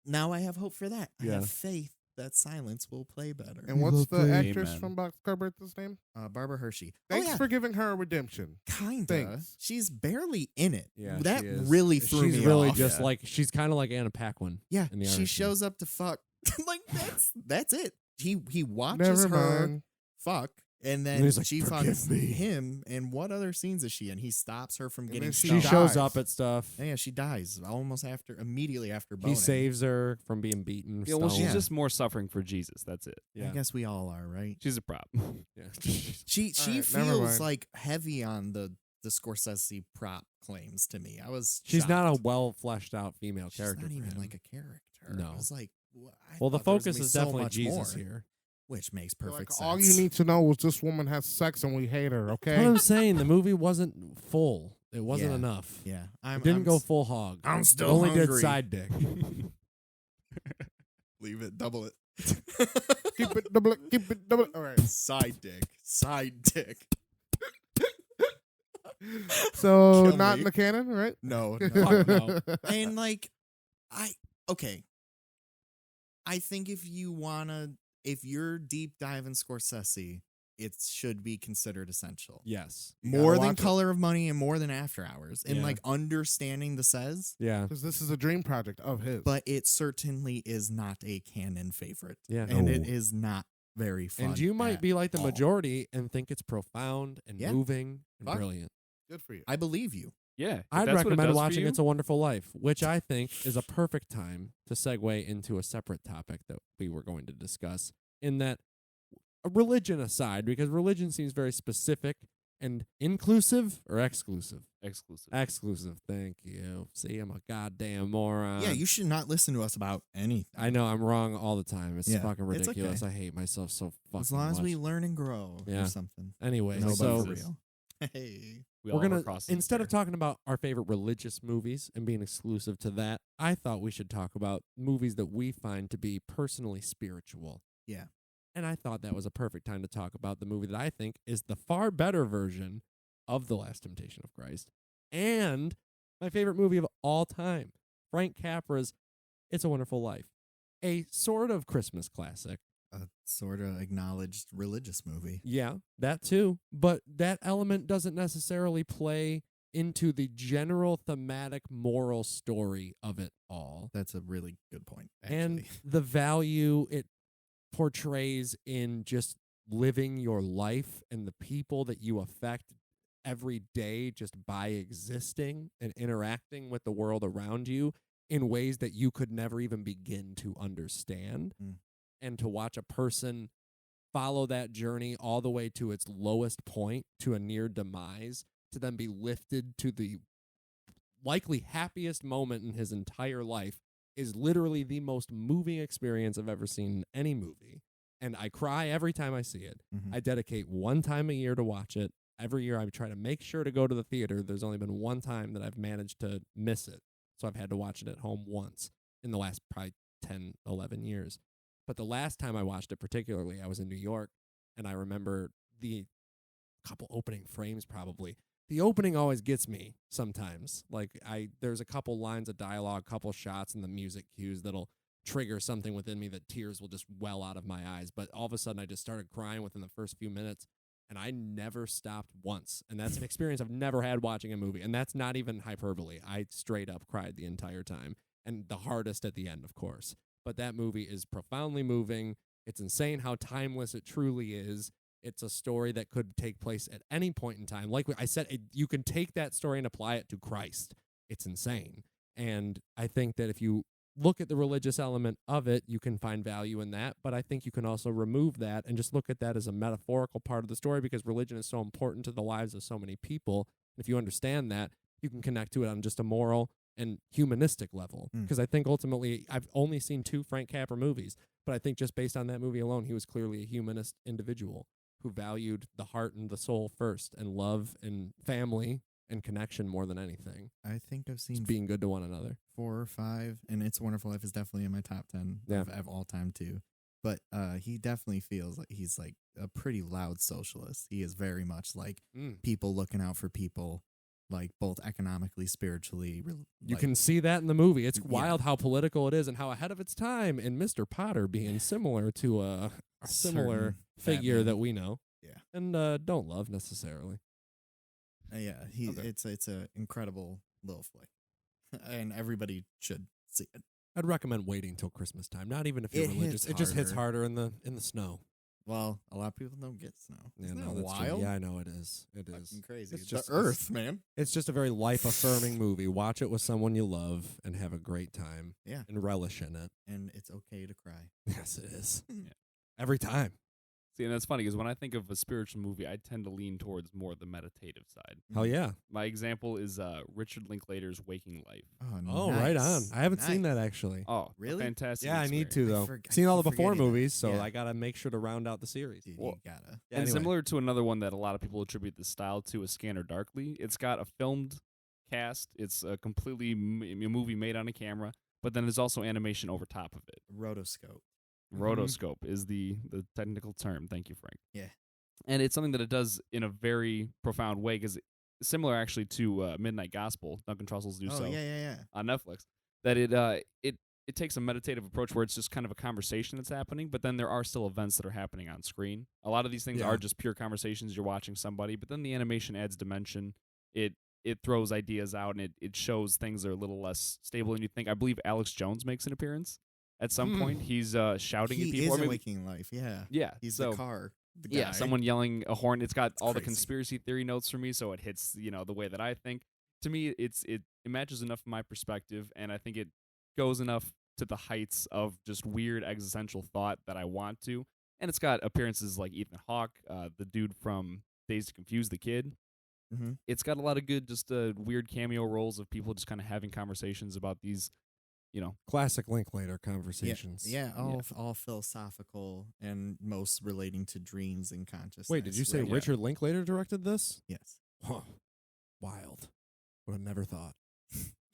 Now I have hope for that. I Yeah. have faith that Silence will play better. And what's the Amen. actress from Boxcar Bertha's name? Barbara Hershey. Thanks oh, yeah. for giving her a redemption. Kinda. Thanks. She's barely in it. Yeah, that she is. really threw She's me really off. just Yeah. like she's kind of like Anna Paquin. Yeah, in the she Irishman. shows up to fuck. Like that's it. He watches Never her mind. fuck, and And then he's like, she "Forgive fucks me." him. And what other scenes is she in? He stops her from And getting then She stoned. shows dies. up at stuff. Yeah, she dies immediately after boning. He saves her from being beaten. Yeah, well, she's stoned. just more suffering for Jesus. That's it. Yeah. I guess we all are, right? She's a prop. Yeah. She All right, never feels mind. like heavy on the Scorsese prop claims to me. I was She's not a shocked. well fleshed out female She's character. not for even him. like a character. No. I was like, Well, the thought there was focus gonna be is so definitely much Jesus more, here. which makes Like, perfect sense. all you need to know is this woman has sex and we hate her, What okay? I'm saying, the movie wasn't full. It wasn't Yeah. enough. Yeah, It didn't go full hog. I'm still Only did hungry. side dick. Leave it, double it. Keep it double. Keep it double. All right. Side dick. So Kill not me. in the canon, right? No, Fuck no. And like, okay. I think if you're deep diving Scorsese, it should be considered essential. Yes. You gotta More than watch it. Color of Money and more than After Hours, and Yeah. like understanding the says. Yeah. Because this is a dream project of his. But it certainly is not a canon favorite. Yeah. And it No. is not very fun. And you might at be like the all. majority and think it's profound and Yeah. moving and Fuck. brilliant. Good for you. I believe you. Yeah, if I'd that's what it recommend does for watching you, It's a Wonderful Life, which I think is a perfect time to segue into a separate topic that we were going to discuss. In that, religion aside, because religion seems very specific and inclusive or exclusive? exclusive. Exclusive. Thank you. See, I'm a goddamn moron. Yeah, you should not listen to us about anything. I know I'm wrong all the time. It's Yeah, fucking it's ridiculous. okay. I hate myself so fucking As long as much. we learn and grow Yeah. or something. Anyway, No, so but for real. Hey. We we're all have gonna our crosses instead of there. talking about our favorite religious movies and being exclusive to that, I thought we should talk about movies that we find to be personally spiritual. Yeah. And I thought that was a perfect time to talk about the movie that I think is the far better version of The Last Temptation of Christ and my favorite movie of all time, Frank Capra's It's a Wonderful Life, a sort of Christmas classic. A sort of acknowledged religious movie. Yeah, that too. But that element doesn't necessarily play into the general thematic moral story of it all. That's a really good point, actually. And the value it portrays in just living your life and the people that you affect every day just by existing and interacting with the world around you in ways that you could never even begin to understand. Mm. And to watch a person follow that journey all the way to its lowest point, to a near demise, to then be lifted to the likely happiest moment in his entire life is literally the most moving experience I've ever seen in any movie. And I cry every time I see it. Mhm. I dedicate one time a year to watch it. Every year I try to make sure to go to the theater. There's only been one time that I've managed to miss it. So I've had to watch it at home once in the last probably 10, 11 years. But the last time I watched it particularly, I was in New York, and I remember the couple opening frames probably. The opening always gets me sometimes. Like there's a couple lines of dialogue, couple shots, and the music cues that'll trigger something within me that tears will just well out of my eyes. But all of a sudden I just started crying within the first few minutes, and I never stopped once. And that's an experience I've never had watching a movie. And that's not even hyperbole. I straight up cried the entire time. And the hardest at the end, of course. But that movie is profoundly moving. It's insane how timeless it truly is. It's a story that could take place at any point in time. Like I said, you can take that story and apply it to Christ. It's insane. And I think that if you look at the religious element of it, you can find value in that. But I think you can also remove that and just look at that as a metaphorical part of the story, because religion is so important to the lives of so many people. If you understand that, you can connect to it on just a moral and humanistic level. Mm. Because I think ultimately, I've only seen 2 Frank Capra movies, but I think just based on that movie alone, he was clearly a humanist individual who valued the heart and the soul first, and love and family and connection more than anything. I think I've Just seen being good to one another. 4 or 5, and It's a Wonderful Life is definitely in my top 10 Yeah. of all time too. But he definitely feels like he's like a pretty loud socialist. He is very much like people looking out for people, like both economically, spiritually. You can see that in the movie. It's Yeah. wild how political it is and how ahead of its time, and Mr. Potter being similar to a similar Certain figure Batman. that we know. Yeah. And don't love necessarily. Yeah, Okay. it's a incredible little flick, and everybody should see it. I'd recommend waiting till Christmas time. Not even if you're It religious. hits It just hits harder. harder in the snow. Well, a lot of people don't get snow. Yeah, Isn't no, that that's true. wild? Yeah, I know it is. It is. Fucking crazy. It's It's just- the Earth, man. It's just a very life-affirming movie. Watch it with someone you love and have a great time. Yeah. And relish in it. And it's okay to cry. Yes, it is. Yeah. Every time. See, and that's funny because when I think of a spiritual movie, I tend to lean towards more the meditative side. Hell yeah. My example is Richard Linklater's Waking Life. Oh, right on. I haven't seen that actually. Oh, Really? fantastic! Yeah, I need experience. to though. I Seen all the keep before forgetting that. movies, so Yeah. I gotta make sure to round out the series. Dude, Well, you gotta. Yeah, And anyway. similar to another one that a lot of people attribute the style to, is Scanner Darkly. It's got a filmed cast. It's a completely a movie made on a camera, but then there's also animation over top of it. Rotoscope. Rotoscope is the technical term. Thank you, Frank. Yeah. And it's something that it does in a very profound way, because similar actually to Midnight Gospel, Duncan Trussell's new Oh, show yeah. on Netflix, that it takes a meditative approach where it's just kind of a conversation that's happening, but then there are still events that are happening on screen. A lot of these things Yeah. are just pure conversations. You're watching somebody, but then the animation adds dimension. It throws ideas out, and it shows things that are a little less stable than you think. I believe Alex Jones makes an appearance at some point. He's shouting at He people. is or in maybe- Waking Life, yeah. yeah, He's so the car. The yeah, guy. someone yelling a horn. It's got all the crazy. conspiracy theory notes for me, so it hits the way that I think. To me, it matches enough my perspective, and I think it goes enough to the heights of just weird existential thought that I want to. And it's got appearances like Ethan Hawke, the dude from Dazed and Confused, the kid. Mm-hmm. It's got a lot of good, just weird cameo roles of people just kind of having conversations about these, Classic Linklater conversations. Yeah, all philosophical and most relating to dreams and consciousness. Wait, did you say right? Richard Linklater directed this? Yes. Huh. Wild. Would have never thought.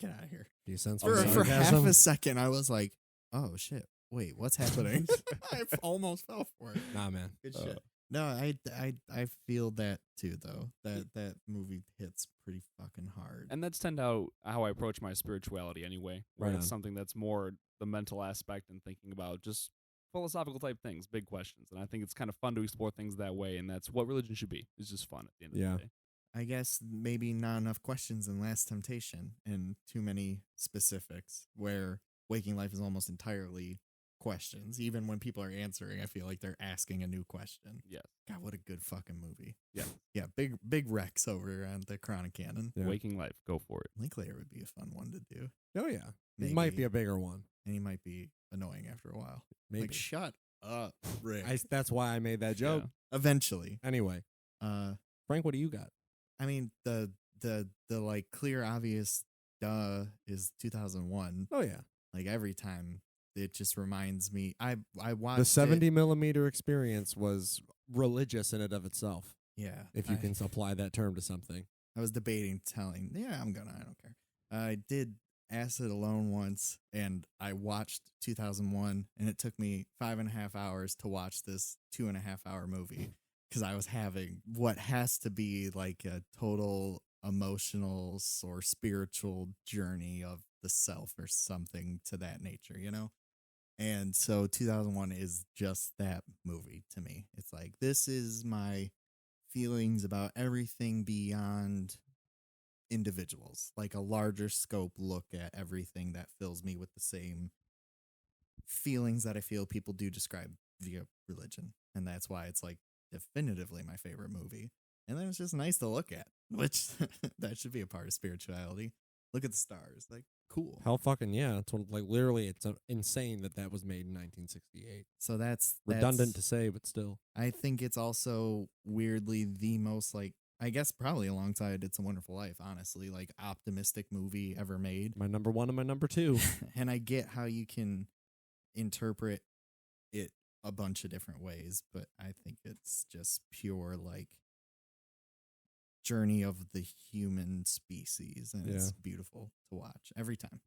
Get out of here. Do you sense For, my for half sarcasm? a second, I was like, oh, shit. Wait, what's happening? I almost fell for it. Nah, man. Good shit. No, I feel that too, though. That movie hits pretty fucking hard. and that's tend out how I approach my spirituality anyway. Where Right it's on. something that's more the mental aspect and thinking about just philosophical type things, big questions. And I think it's kind of fun to explore things that way, and that's what religion should be. It's just fun at the end of Yeah. the day. I guess maybe not enough questions in Last Temptation and too many specifics, where Waking Life is almost entirely questions. Even when people are answering, I feel like they're asking a new question. Yes. God, what a good fucking movie. Yeah. Yeah, big Rex over on the Chronic Canon. Yeah. Waking Life, go for it. Linklater would be a fun one to do. Oh, yeah. It Maybe. might be a bigger one. And he might be annoying after a while. Maybe. Like, shut up, Rick. That's why I made that joke. Yeah. Eventually. Anyway, Frank, what do you got? I mean, the like clear, obvious duh is 2001. Oh, yeah. Like every time, it just reminds me. I watched The 70 it. millimeter experience was religious in and of itself, Yeah, if you can apply that term to something. I was debating telling. Yeah, I don't care. I did Acid Alone once, and I watched 2001, and it took me 5.5 hours to watch this 2.5 hour movie because I was having what has to be like a total emotional or spiritual journey of the self or something to that nature, you know? And so 2001 is just that movie to me. It's like, this is my feelings about everything beyond individuals, like a larger scope look at everything that fills me with the same feelings that I feel people do describe via religion. And that's why it's like definitively my favorite movie. And then it's just nice to look at, which that should be a part of spirituality. Look at the stars. Like, cool. Hell fucking yeah. It's like literally, it's insane that was made in 1968. So that's Redundant to say, but still. I think it's also weirdly the most, like, I guess probably alongside It's a Wonderful Life, honestly, like optimistic movie ever made. My number one and my number two. And I get how you can interpret it a bunch of different ways, but I think it's just pure, like, journey of the human species, and it's beautiful to watch every time.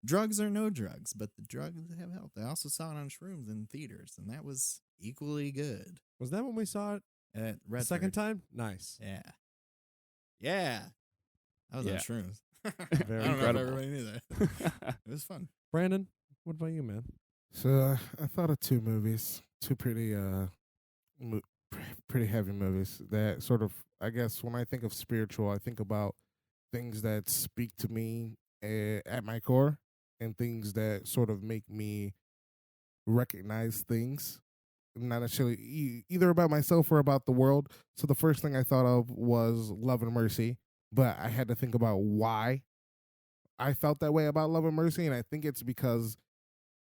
Drugs or no drugs, but the drugs have helped. I also saw it on shrooms in theaters, and that was equally good. Was that when we saw it At the Redford. second time? Nice. Yeah. I was on Yeah. shrooms. Very I don't know if incredible. everybody knew that. It was fun. Brandon, what about you, man? So I thought of two movies, two pretty pretty heavy movies that sort of, I guess, when I think of spiritual, I think about things that speak to me at my core and things that sort of make me recognize things, not necessarily either about myself or about the world. So the first thing I thought of was Love and Mercy, but I had to think about why I felt that way about Love and Mercy, and I think it's because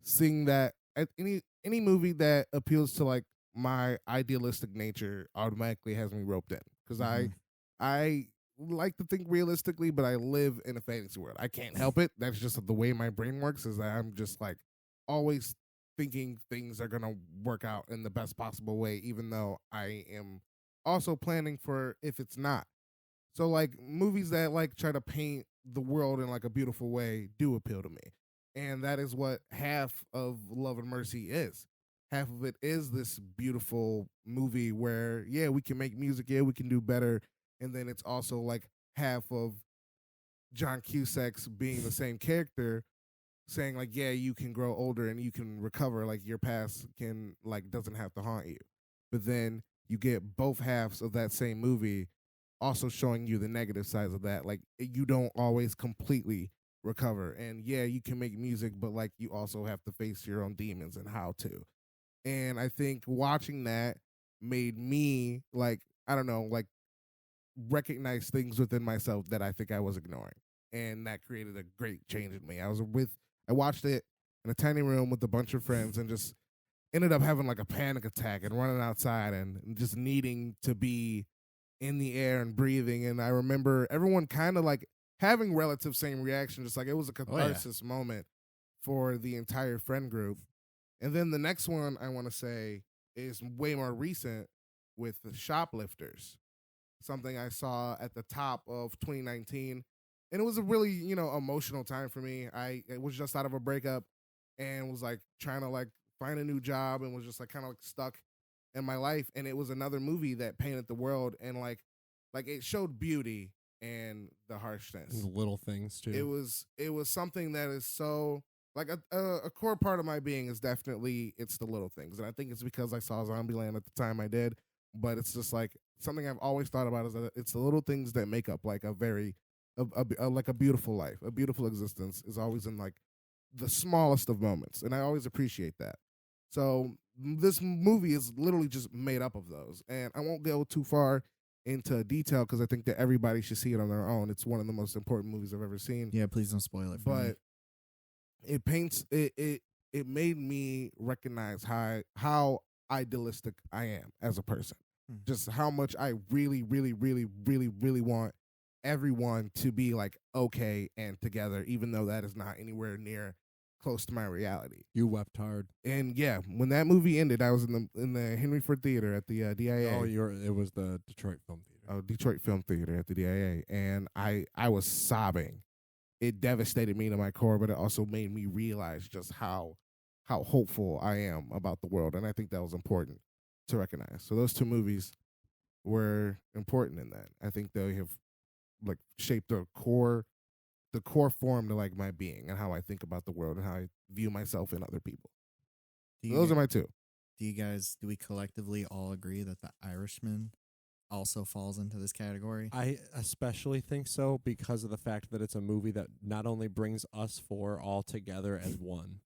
seeing that at any movie that appeals to like my idealistic nature automatically has me roped in because I like to think realistically, but I live in a fantasy world. I can't help it. That's just the way my brain works. Is that I'm just like always thinking things are gonna work out in the best possible way, even though I am also planning for if it's not. So like movies that like try to paint the world in like a beautiful way do appeal to me. And that is what half of Love and Mercy is. Half of it is this beautiful movie where yeah, we can make music, yeah, we can do better. And then it's also like half of John Cusack's being the same character saying like yeah, you can grow older and you can recover, like your past can like doesn't have to haunt you. But then you get both halves of that same movie also showing you the negative sides of that. Like you don't always completely recover. And yeah, you can make music, but like you also have to face your own demons and how to. And I think watching that made me like, I don't know, like recognize things within myself that I think I was ignoring. And that created a great change in me. I watched it in a tiny room with a bunch of friends and just ended up having like a panic attack and running outside and just needing to be in the air and breathing. And I remember everyone kind of like having relative same reaction, just like it was a catharsis moment for the entire friend group. And then the next one I want to say is way more recent with the Shoplifters, something I saw at the top of 2019. And it was a really, emotional time for me. It was just out of a breakup and was like trying to like find a new job and was just like kind of like stuck in my life. And it was another movie that painted the world and like it showed beauty and the harshness. And the little things too. It was something that is so like a core part of my being is definitely it's the little things. And I think it's because I saw Zombieland at the time I did, but it's just like something I've always thought about is that it's the little things that make up like like a beautiful life. A beautiful existence is always in like the smallest of moments. And I always appreciate that. So this movie is literally just made up of those. And I won't go too far into detail because I think that everybody should see it on their own. It's one of the most important movies I've ever seen. Yeah, please don't spoil it for me. But it paints it made me recognize how idealistic I am as a person. Just how much I really, really, really, really, really want everyone to be like okay and together, even though that is not anywhere near close to my reality. You wept hard. And yeah, when that movie ended, I was in the Henry Ford Theater at the DIA. Oh, it was the Detroit Film Theater. Oh, Detroit Film Theater at the DIA, and I was sobbing. It devastated me to my core, but it also made me realize just how hopeful I am about the world, and I think that was important to recognize. So those two movies were important in that. I think they have like shaped the core form to like my being and how I think about the world and how I view myself and other people. Those are my two. Do we collectively all agree that The Irishman also falls into this category? I especially think so because of the fact that it's a movie that not only brings us four all together as one,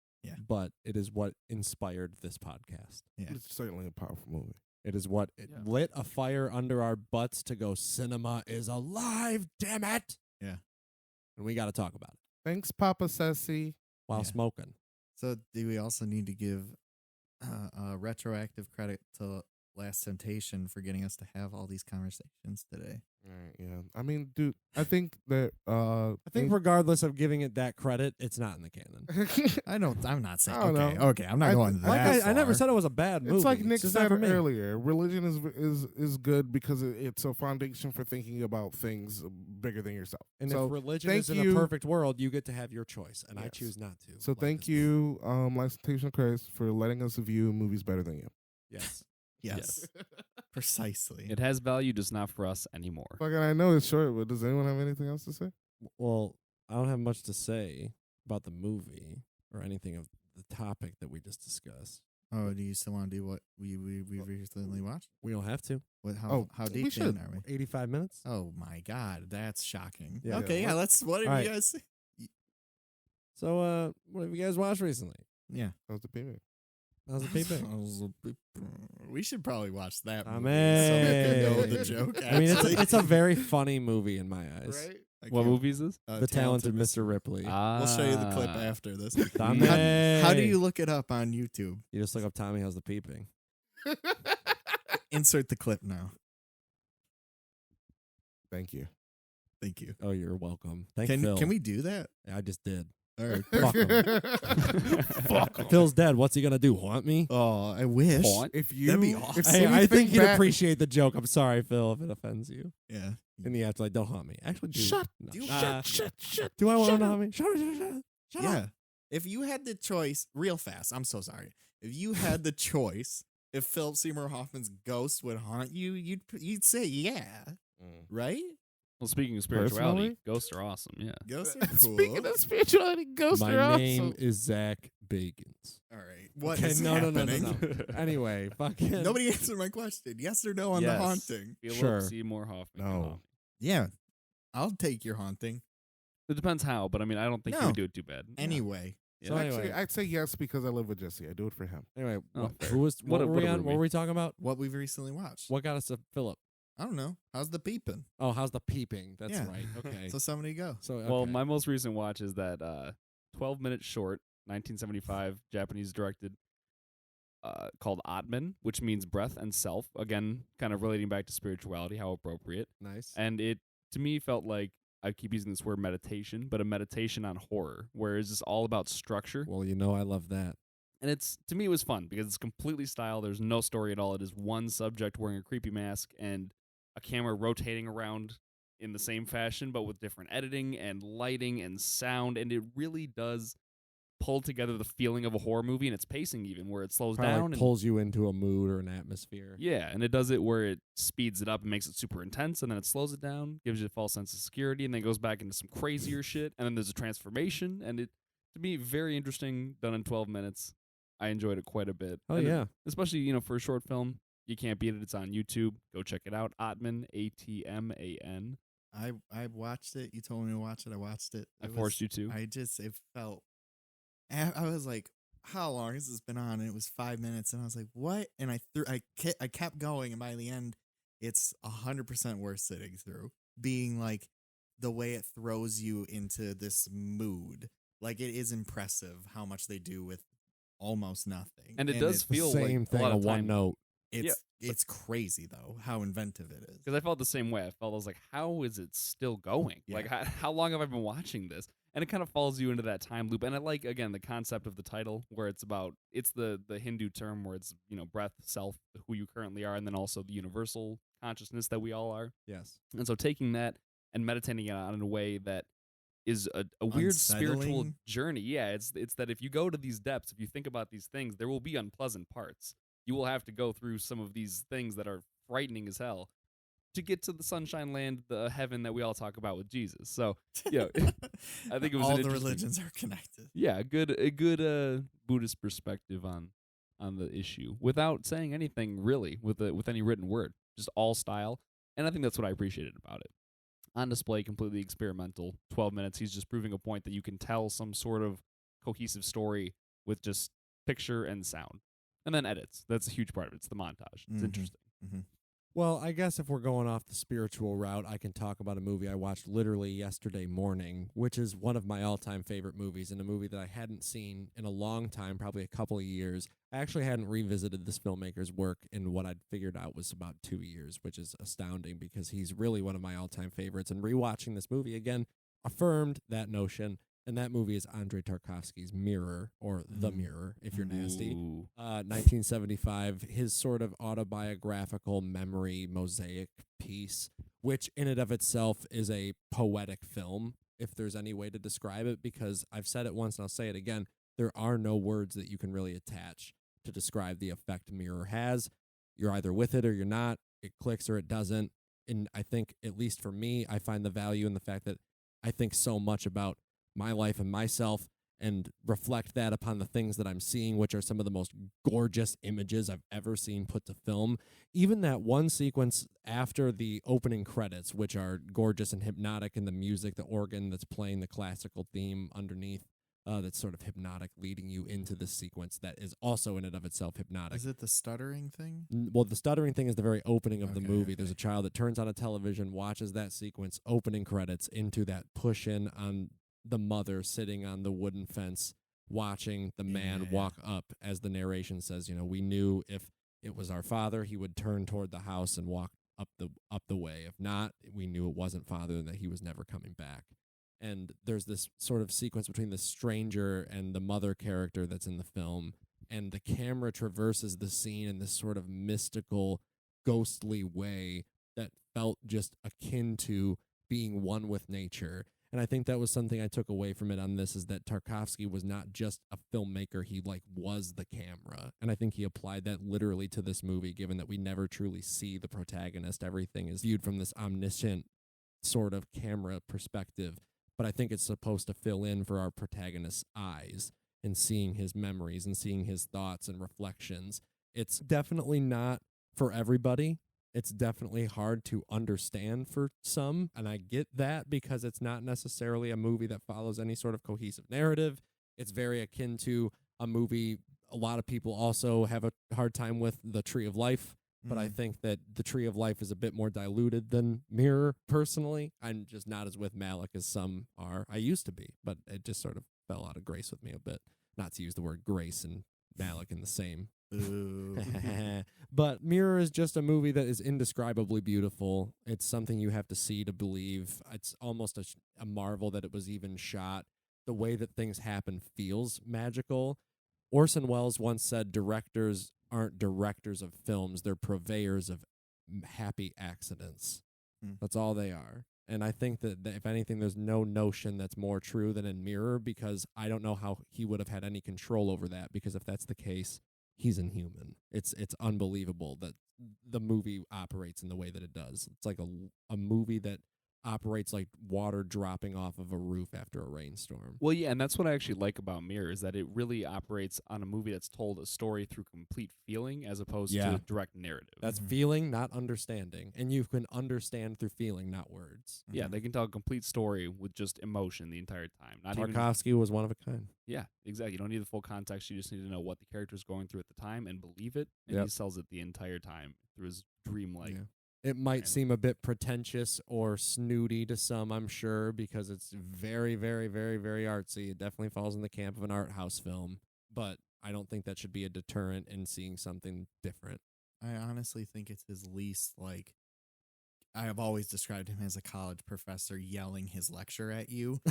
but it is what inspired this podcast. Yeah. It's certainly a powerful movie. It is what lit a fire under our butts to go, cinema is alive, damn it! Yeah. And we got to talk about it. Thanks, Papa Sassy. While smoking. So do we also need to give retroactive credit to Last Temptation for getting us to have all these conversations today? Right, yeah. I mean, dude, I think that I think regardless of giving it that credit, it's not in the canon. I'm not saying. I don't know. Okay. I'm not going that I never far. said it was a bad movie. it's like Nick just not said for me. earlier. Religion is good because it's a foundation for thinking about things bigger than yourself. And so if religion thank is in you. a perfect world, you get to have your choice, and I Yes. choose not to. So like thank this you, Last Temptation of Christ, for letting us view movies better than you. movie. Yes. Yes. Precisely. It has value, just not for us anymore. Fucking, I know it's short, but does anyone have anything else to say? Well, I don't have much to say about the movie or anything of the topic that we just discussed. Oh, do you still want to do what we recently watched? We don't have to. What? Oh, How we deep should. in are we? 85 minutes. Oh my God, that's shocking. Yeah. Okay, yeah. Let's. What did All you right. guys say? So, what have you guys watched recently? Yeah. That was the payment. How's the peeping? We should probably watch that movie Amen. so we can know the joke. I mean, actually. it's a very funny movie in my eyes. Right? I What can't- movie is this? The Talented Mr. Ripley. We'll show you the clip after this. Tommy. How do you look it up on YouTube? You just look up Tommy How's the Peeping. Insert the clip now. Thank you. Thank you. Oh, you're welcome. Thank Can Phil. we do that? I just did. All right. Fuck him. Fuck 'em. Phil's dead. What's he gonna do? Haunt me? Oh, I wish. Haunt? If you, That'd be awesome. if Hey, I anything think he'd bad- appreciate the joke. I'm sorry, Phil, if it offends you. Yeah. In the afterlife, don't haunt me. Actually, do. Shut, No. do- shut. Do I want shut to up. haunt me? Shut Yeah. up. If you had the choice, real fast, I'm so sorry. If you had the choice, if Philip Seymour Hoffman's ghost would haunt you, you'd say yeah, Mm. right? Well, speaking of spirituality, Personally? ghosts are awesome. Yeah. Ghosts are cool. Speaking of spirituality, ghosts are My name awesome. is Zach Bagans. All right. What Okay, is no. happening? Anyway, fucking. Nobody answered my question. Yes or no on the Yes. haunting? Philip Sure. Seymour Hoffman. No. Come on. Yeah. I'll take your haunting. It depends how, but I mean, I don't think he No. would do it too bad. Anyway. Yeah. So Actually, anyway. I'd say yes because I live with Jesse. I do it for him. Anyway, Oh, fair. who was what, What a- were what we a on? What roomie. were we talking about? What we've recently watched. What got us to Philip? I don't know. How's the peeping? Oh, how's the peeping? That's Yeah. right. Okay. So somebody go. So Well, okay. my most recent watch is that 12-minute short, 1975, Japanese directed, called Atman, which means breath and self. Again, kind of relating back to spirituality, how appropriate. nice. And it, to me, felt like, I keep using this word meditation, but a meditation on horror, where it's just all about structure. Well, you know I love that. And it's, to me, it was fun because it's completely style. There's no story at all. It is one subject wearing a creepy mask and a camera rotating around in the same fashion, but with different editing and lighting and sound. And it really does pull together the feeling of a horror movie and its pacing, even where it slows Kinda down. like and, pulls you into a mood or an atmosphere. yeah, and it does it where it speeds it up and makes it super intense, and then it slows it down, gives you a false sense of security, and then goes back into some crazier shit. And then there's a transformation, and it, to me, very interesting, done in 12 minutes. I enjoyed it quite a bit. Oh And yeah. especially, you know, for a short film. You can't beat it. It's on YouTube. Go check it out. Atman, Atman. I watched it. You told me to watch it. I watched it. I forced you to. It felt. I was like, how long has this been on? And it was 5 minutes, and I was like, what? And I kept going, and by the end, it's 100% worth sitting through. Being like the way it throws you into this mood, like it is impressive how much they do with almost nothing. And it does it's, The feel same like thing, a lot a of one time. note. it's crazy though how inventive it is. Because I felt the same way. I was like, how is it still going? Yeah. Like, how long have I been watching this? And it kind of follows you into that time loop. And I like, again, the concept of the title where it's the Hindu term where it's, you know, breath, self, who you currently are, and then also the universal consciousness that we all are. Yes. And so taking that and meditating on it in a way that is a weird spiritual Unsettling. journey. Yeah, it's that if you go to these depths, if you think about these things, there will be unpleasant parts. You will have to go through some of these things that are frightening as hell to get to the sunshine land, the heaven that we all talk about with Jesus. So, yeah, I think it was all an the interesting- religions are connected. Yeah, a good Buddhist perspective on the issue without saying anything really with any written word, just all style. And I think that's what I appreciated about it. On display, completely experimental. 12 minutes. He's just proving a point that you can tell some sort of cohesive story with just picture and sound. And then edits. That's a huge part of it. It's the montage. It's Mhm. interesting. Well, I guess if we're going off the spiritual route, I can talk about a movie I watched literally yesterday morning, which is one of my all-time favorite movies, and a movie that I hadn't seen in a long time, probably a couple of years. I actually hadn't revisited this filmmaker's work in what I'd figured out was about 2 years, which is astounding because he's really one of my all-time favorites. And rewatching this movie again affirmed that notion. And that movie is Andrei Tarkovsky's Mirror, or The Mirror, if you're nasty. Ooh. 1975, his sort of autobiographical memory mosaic piece, which in and of itself is a poetic film, if there's any way to describe it, because I've said it once and I'll say it again, there are no words that you can really attach to describe the effect Mirror has. You're either with it or you're not. It clicks or it doesn't. And I think, at least for me, I find the value in the fact that I think so much about my life and myself and reflect that upon the things that I'm seeing, which are some of the most gorgeous images I've ever seen put to film. Even that one sequence after the opening credits, which are gorgeous and hypnotic, and the music, the organ that's playing the classical theme underneath, that's sort of hypnotic, leading you into this sequence that is also in and of itself hypnotic. Is it the stuttering thing? Well, the stuttering thing is the very opening of the Okay, movie. okay. There's a child that turns on a television, watches that sequence, opening credits, into that push in on the mother sitting on the wooden fence, watching the man Yeah. walk up as the narration says, you know, we knew if it was our father, he would turn toward the house and walk up the way. If not, we knew it wasn't father and that he was never coming back. And there's this sort of sequence between the stranger and the mother character that's in the film, and the camera traverses the scene in this sort of mystical, ghostly way that felt just akin to being one with nature. And I think that was something I took away from it on this, is that Tarkovsky was not just a filmmaker, he was the camera. And I think he applied that literally to this movie, given that we never truly see the protagonist. Everything is viewed from this omniscient sort of camera perspective. But I think it's supposed to fill in for our protagonist's eyes and seeing his memories and seeing his thoughts and reflections. It's definitely not for everybody. It's definitely hard to understand for some, and I get that because it's not necessarily a movie that follows any sort of cohesive narrative. It's very akin to a movie a lot of people also have a hard time with, The Tree of Life, but I think that The Tree of Life is a bit more diluted than Mirror, personally. I'm just not as with Malick as some are. I used to be, but it just sort of fell out of grace with me a bit. Not to use the word grace and Malick in the same. But Mirror is just a movie that is indescribably beautiful. It's something you have to see to believe. It's almost a marvel that it was even shot. The way that things happen feels magical. Orson Welles once said directors aren't directors of films, they're purveyors of happy accidents. That's all they are. And I think that if anything, there's no notion that's more true than in Mirror, because I don't know how he would have had any control over that, because if that's the case, he's inhuman. It's unbelievable that the movie operates in the way that it does. It's like a movie that operates like water dropping off of a roof after a rainstorm. Well, yeah, and that's what I actually like about Mirror, is that it really operates on a movie that's told a story through complete feeling as opposed to direct narrative. That's feeling, not understanding. And you can understand through feeling, not words. Yeah, they can tell a complete story with just emotion the entire time. Tarkovsky was one of a kind. Yeah, exactly. You don't need the full context. You just need to know what the character's going through at the time and believe it. And he sells it the entire time through his dreamlike. Yeah. It might seem a bit pretentious or snooty to some, I'm sure, because it's very, very, very, very artsy. It definitely falls in the camp of an art house film, but I don't think that should be a deterrent in seeing something different. I honestly think it's his least, like, I have always described him as a college professor yelling his lecture at you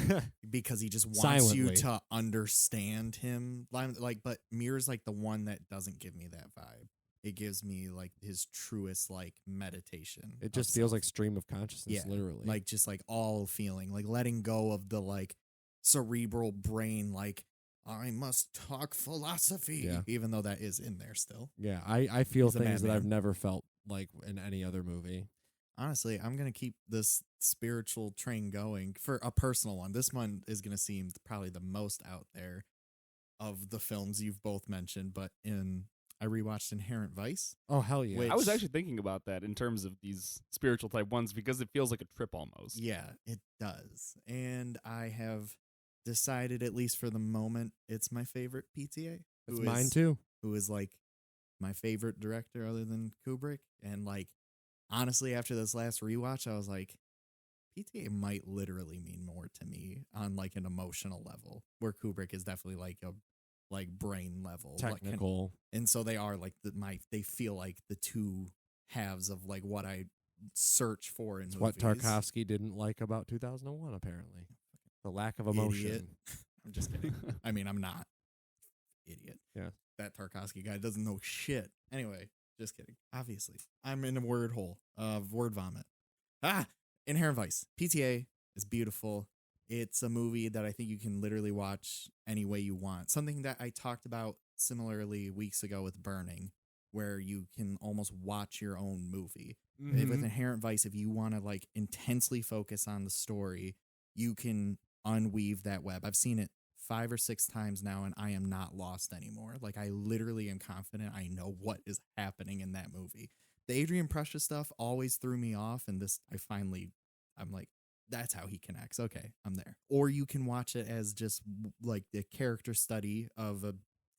because he just wants you to understand him. Like, but Mirror's like the one that doesn't give me that vibe. It gives me like his truest like meditation. It just feels like stream of consciousness, literally. Like just like all feeling, like letting go of the like cerebral brain, like I must talk philosophy, even though that is in there still. Yeah, I feel things that I've never felt like in any other movie. Honestly, I'm going to keep this spiritual train going for a personal one. This one is going to seem probably the most out there of the films you've both mentioned, but I rewatched Inherent Vice. Oh, hell yeah. I was actually thinking about that in terms of these spiritual type ones because it feels like a trip almost. Yeah, it does. And I have decided, at least for the moment, it's my favorite PTA. It's mine too. Who is like my favorite director other than Kubrick. And like, honestly, after this last rewatch, I was like, PTA might literally mean more to me on like an emotional level, where Kubrick is definitely like a brain level, technical, and so they are like they feel like the two halves of like what I search for in movies. What Tarkovsky didn't like about 2001, apparently, the lack of emotion. Idiot. I'm just kidding. I mean, I'm not idiot. Yeah, that Tarkovsky guy doesn't know shit. Anyway, just kidding. Obviously, I'm in a word hole of word vomit. Inherent Vice. PTA is beautiful. It's a movie that I think you can literally watch any way you want. Something that I talked about similarly weeks ago with Burning, where you can almost watch your own movie. With Inherent Vice, if you want to like intensely focus on the story, you can unweave that web. I've seen it 5 or 6 times now, and I am not lost anymore. Like, I literally am confident I know what is happening in that movie. The Adrian Precious stuff always threw me off, and this, I'm like, that's how he connects. Okay, I'm there. Or you can watch it as just like the character study of a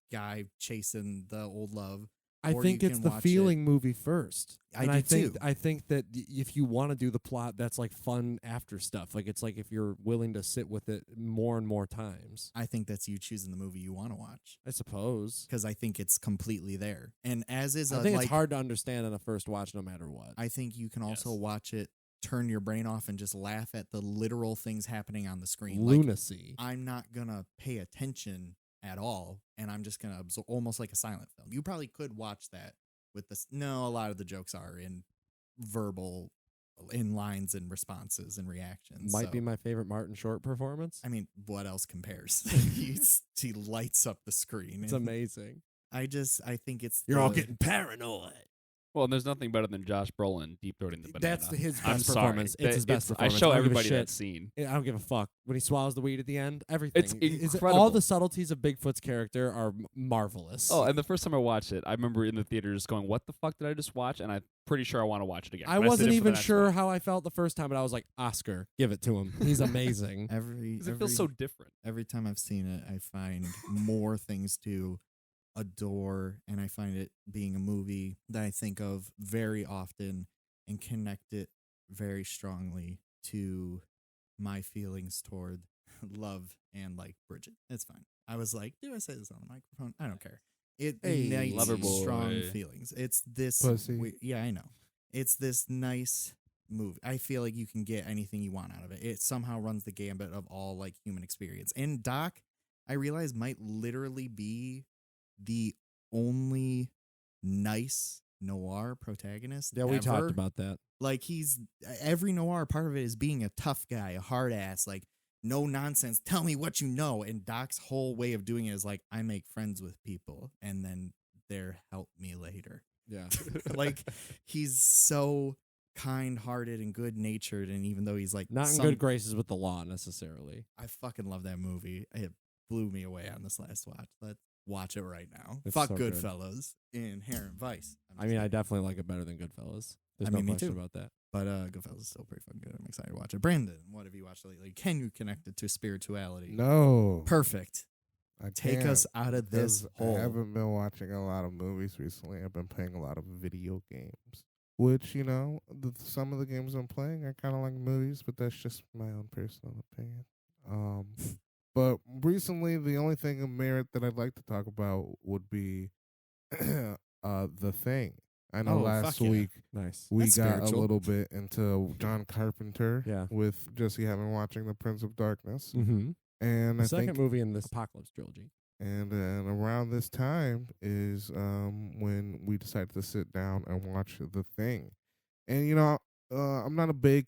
guy chasing the old love, I or think you it's can the watch feeling movie first. I And do think too. I think that if you want to do the plot, that's like fun after stuff. Like it's like if you're willing to sit with it more and more times. I think that's you choosing the movie you want to watch I suppose. because I think it's completely there. And as is, I think like, it's hard to understand on a first watch, no matter what. I think you can also Yes. watch it, turn your brain off, and just laugh at the literal things happening on the screen. Like, Lunacy. I'm not gonna pay attention at all, and I'm just gonna absorb, almost like a silent film. You probably could watch that with this. No, a lot of the jokes are in verbal, in lines and responses and reactions. Might so, be my favorite Martin Short performance. I mean, what else compares? He lights up the screen. It's and amazing. I think it's You're all the- getting paranoid. Well, and there's nothing better than Josh Brolin deep throating the banana. That's his I'm best sorry. performance. It's his best performance. I show I don't give a everybody shit. that scene. I don't give a fuck when he swallows the weed at the end. Everything. It's all incredible. the subtleties of Bigfoot's character are marvelous. Oh, and the first time I watched it, I remember in the theater just going, "What the fuck did I just watch?" And I'm pretty sure I want to watch it again. I But sit wasn't in for the even next sure one. how I felt the first time, but I was like, Oscar, give it to him. He's amazing. every 'Cause it feels so different. every time I've seen it, I find more things to adore, and I find it being a movie that I think of very often and connect it very strongly to my feelings toward love and like Bridget. It's fine. I was like, do I say this on the microphone? I don't care. It Hey, ignites lover boy. strong feelings. It's this Pussy. yeah, I know. It's this nice movie. I feel like you can get anything you want out of it. It somehow runs the gambit of all like human experience. And Doc, I realize, might literally be the only nice noir protagonist. Yeah, we ever. talked about that. Like every noir part of it is being a tough guy, a hard ass, like no nonsense. Tell me what you know. And Doc's whole way of doing it is like, I make friends with people and then they're help me later. Yeah. Like he's so kind-hearted and good-natured, and even though he's like Not in good graces with the law necessarily. I fucking love that movie. It blew me away on this last watch. Let's watch it right now. It's Fuck so good. Goodfellas and Inherent Vice. I mean, I definitely like it better than Goodfellas. There's I no mean, me question too. about that. But Goodfellas is still pretty fucking good. I'm excited to watch it. Brandon, what have you watched lately? Can you connect it to spirituality? No, Perfect. I Take can't, us out of this because hole. I haven't been watching a lot of movies recently. I've been playing a lot of video games, which some of the games I'm playing are kind of like movies, but that's just my own personal opinion. But recently, the only thing of merit that I'd like to talk about would be The Thing. I know Oh, last fuck yeah. week Nice. we That's got spiritual. a little bit into John Carpenter Yeah. with Jesse having watching The Prince of Darkness. Mm-hmm. And The I second think movie in this Apocalypse trilogy. and around this time is when we decided to sit down and watch The Thing. And I'm not a big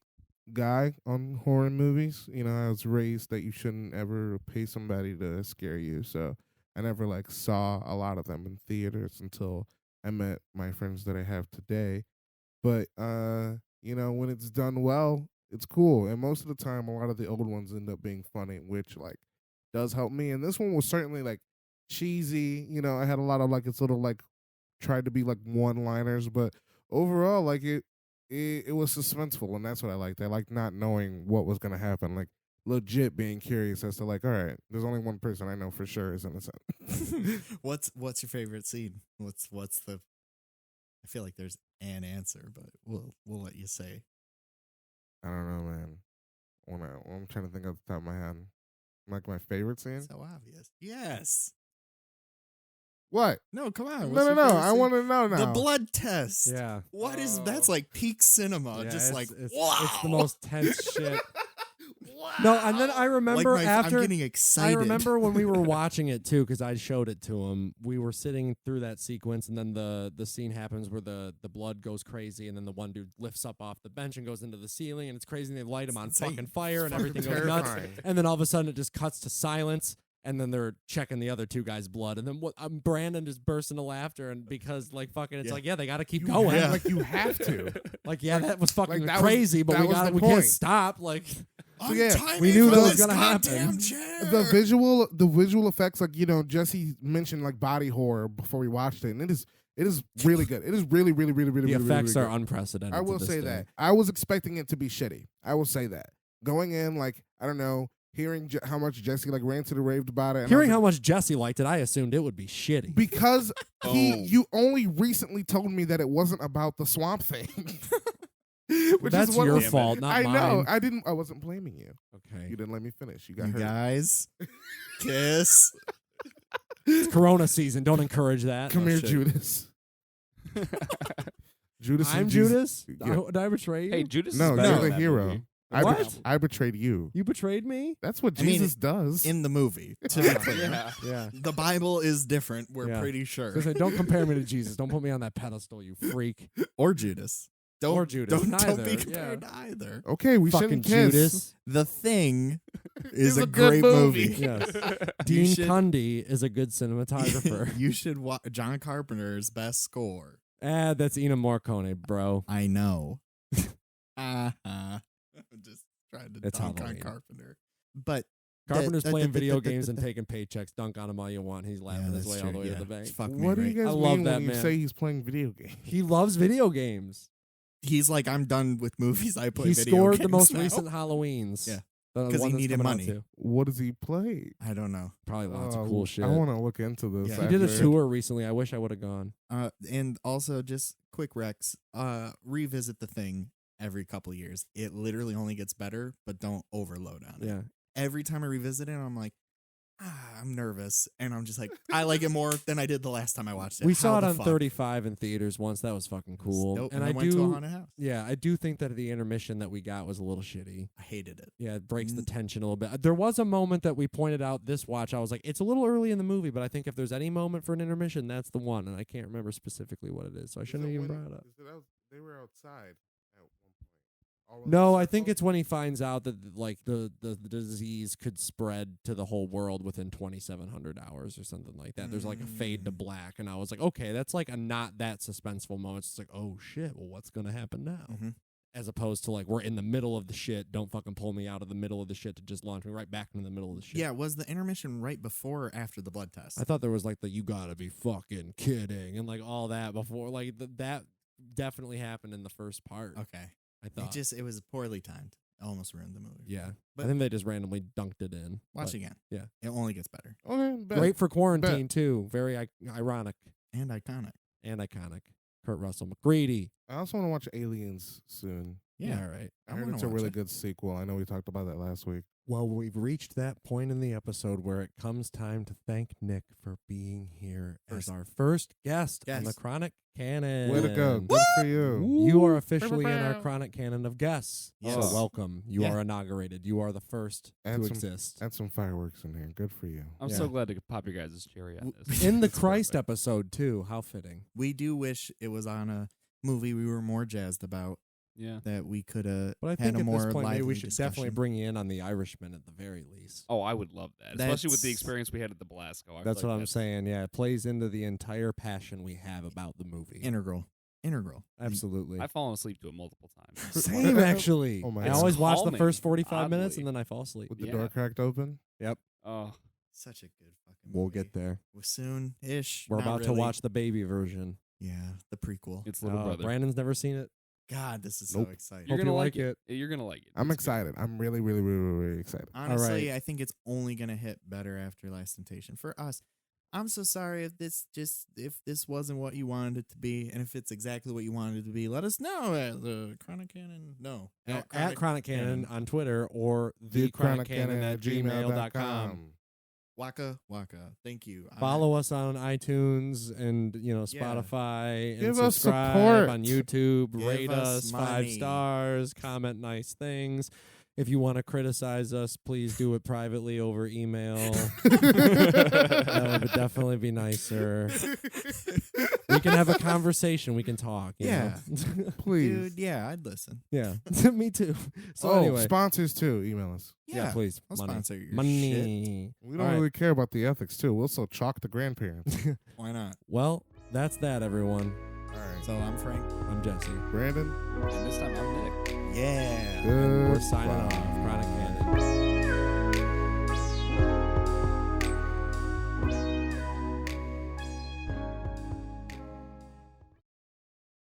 guy on horror movies. I was raised that you shouldn't ever pay somebody to scare you, so I never saw a lot of them in theaters until I met my friends that I have today. But when it's done well, it's cool. And most of the time, a lot of the old ones end up being funny, which does help me. And this one was certainly cheesy. I had a lot of its little tried to be one-liners, but overall it was suspenseful, and that's what I liked. I liked not knowing what was gonna happen, legit being curious as to all right, there's only one person I know for sure is innocent. What's your favorite scene? What's the? I feel like there's an answer, but we'll let you say. I don't know, man. When I'm trying to think off the top of my head, my favorite scene. So obvious. Yes. What? No, come on. No. I want to know now. the blood test. Yeah. What is that's like peak cinema? Yeah, Just it's, wow. It's the most tense shit. Wow. No, and then I remember after I'm getting excited. I remember when we were watching it too, because I showed it to him. We were sitting through that sequence, and then the scene happens where the blood goes crazy, and then the one dude lifts up off the bench and goes into the ceiling, and it's crazy. And they light him on It's fucking fire, and fucking everything goes nuts. terrifying. And then all of a sudden, it just cuts to silence. And then they're checking the other two guys' blood, and then Brandon just bursts into laughter, and because Yeah. they got to keep You going. have- you have to. That was fucking that was- crazy, but that was the we can't point. stop. I'm yeah, timing we knew for that was this gonna happen. goddamn chair. The visual effects, Jesse mentioned body horror before we watched it, and it is really good. It is really, really, really, really, The really, effects really are good. unprecedented. I will to this say day. that. I was expecting it to be shitty. I will say that. Going in, I don't know, hearing how much Jesse like ranted and raved about it. And Hearing I how was much Jesse liked it, I assumed it would be shitty. like, because Oh. you only recently told me that it wasn't about the swamp thing. Which That's is what your was- fault, not I know. mine. I wasn't blaming you. Okay. You didn't let me finish. You got You hurt. guys, kiss. It's Corona season. Don't encourage that. Come Oh, here, shit. Judas. Judas. I'm and Jesus- Judas? Yeah. Did I betray you? Hey, Judas No, is better you're in the that hero. movie. What? I betrayed you. You betrayed me? That's what I mean, Jesus does. In the movie, to be clear. Yeah. Yeah. The Bible is different. We're Yeah. pretty sure. So say, don't compare me to Jesus. Don't put me on that pedestal, you freak. Or Judas. Don't, Or Judas. Don't Neither, be compared yeah. to either. Okay, we Fucking shouldn't kiss. Judas. The Thing It's is a good great movie. Yes. You Dean should- Cundy is a good cinematographer. You should watch John Carpenter's best score. That's Ennio Morricone, bro. I know. I'm just trying to It's dunk on Halloween. Carpenter. But Carpenter's playing video games and taking paychecks. Dunk on him all you want. He's laughing his that's way all the true, way yeah. to the bank. It's fucking me What do right. you guys I love mean that when you man. say he's playing video games? He loves video games. He's like, I'm done with movies. I play He video scored games the most now. recent Halloweens. Yeah. The 'Cause one he that's needed coming out money. too. What does he play? I don't know. Probably lots of cool shit. I want to look into this. Yeah. He did a after. tour recently. I wish I would have gone. And also just quick recs. Revisit The Thing every couple of years. It literally only gets better, but don't overload on it. Yeah. Every time I revisit it, I'm like, I'm nervous, and I'm just like, I like it more than I did the last time I watched it. We How saw it the on fuck? 35 in theaters once. That was fucking cool. Dope. And I I went to a do, haunted house. yeah, I do think that the intermission that we got was a little shitty. I hated it. Yeah, it breaks the Mm. tension a little bit. There was a moment that we pointed out this watch. I was like, it's a little early in the movie, but I think if there's any moment for an intermission, that's the one. And I can't remember specifically what it is, so I shouldn't have even brought it up. They were outside at one point. All of No, the I think circle. it's when he finds out that like the disease could spread to the whole world within 2,700 hours or something like that. There's like a fade to black, and I was like, okay, that's like a not that suspenseful moment. It's like, oh shit, well, what's gonna happen now? Mhm. As opposed to like we're in the middle of the shit. Don't fucking pull me out of the middle of the shit to just launch me right back into the middle of the shit. Yeah, was the intermission right before or after the blood test? I thought there was like the you gotta be fucking kidding and like all that before like that definitely happened in the first part. Okay. I thought. It was poorly timed. It almost ruined the movie. Yeah. But I think they just randomly dunked it in. watch but again. yeah. It only gets better. Okay, bet. Great for quarantine too. Very ironic And iconic. and iconic. Kurt Russell McGrady. I also want to watch Aliens soon. Yeah. All right. I heard it's a really good sequel. I know we talked about that last week. Well, we've reached that point in the episode where it comes time to thank Nick for being here as our first guest on the Yes. Chronic Canon. Way to go. Good for you. You are officially in our Chronic Canon of guests. Yes. So welcome. You Yeah. are inaugurated. You are the first And to some- exist. Add some fireworks in here. Good for you. I'm Yeah. so glad to pop your guys' cherry on this. In the It's Christ perfect. episode, too. How fitting. We do wish it was on a movie we were more jazzed about, Yeah. that we could have But I had think a at more this point, maybe we lively should discussion. definitely bring you in on the Irishman at the very least. Oh, I would love that, especially with the That's- experience we had at the Belasco. I That's feel what like I'm saying. Yeah, it plays into the entire passion we have about the movie. Integral. Absolutely. I've fallen asleep to it multiple times. Same, actually. Oh my I God. always It's watch the calming, first 45 minutes oddly. and then I fall asleep. With the Yeah. door cracked open. Oh, Such a good fucking We'll movie. get there. Soon-ish. We're not about to really. watch the baby version. Yeah, the prequel. it's little brother. Brandon's never seen it. God, this is Nope. so exciting. You're Hope gonna you like like it. You're gonna like it. I'm It's good. excited. I'm really, really, really, really, really excited. Honestly, right. I think it's only gonna hit better after Last Temptation for us. I'm so sorry if this wasn't what you wanted it to be, and if it's exactly what you wanted it to be, let us know at the Chronic Canon. No, At Chronic Canon on Twitter or the Chronic Canon at gmail.com. Waka Waka. Thank you. Follow us on iTunes and Yeah. Spotify and Give us subscribe support. on YouTube. Give Rate us us 5 money. stars. Comment nice things. If you want to criticize us, please do it privately over email. That would definitely be nicer. We can have a conversation. We can talk. you Yeah. know? Please. Dude, yeah, I'd listen. Yeah. Me too. So Oh, anyway. sponsors too. Email us. Yeah, please. I'll Money. sponsor your shit. Money. We don't All right. really care about the ethics too. We'll still chalk the grandparents. Why not? Well, that's that, everyone. All right. So I'm Frank. I'm Jesse. Brandon. And this time I'm Nick. Yeah. And we're Goodbye. signing off.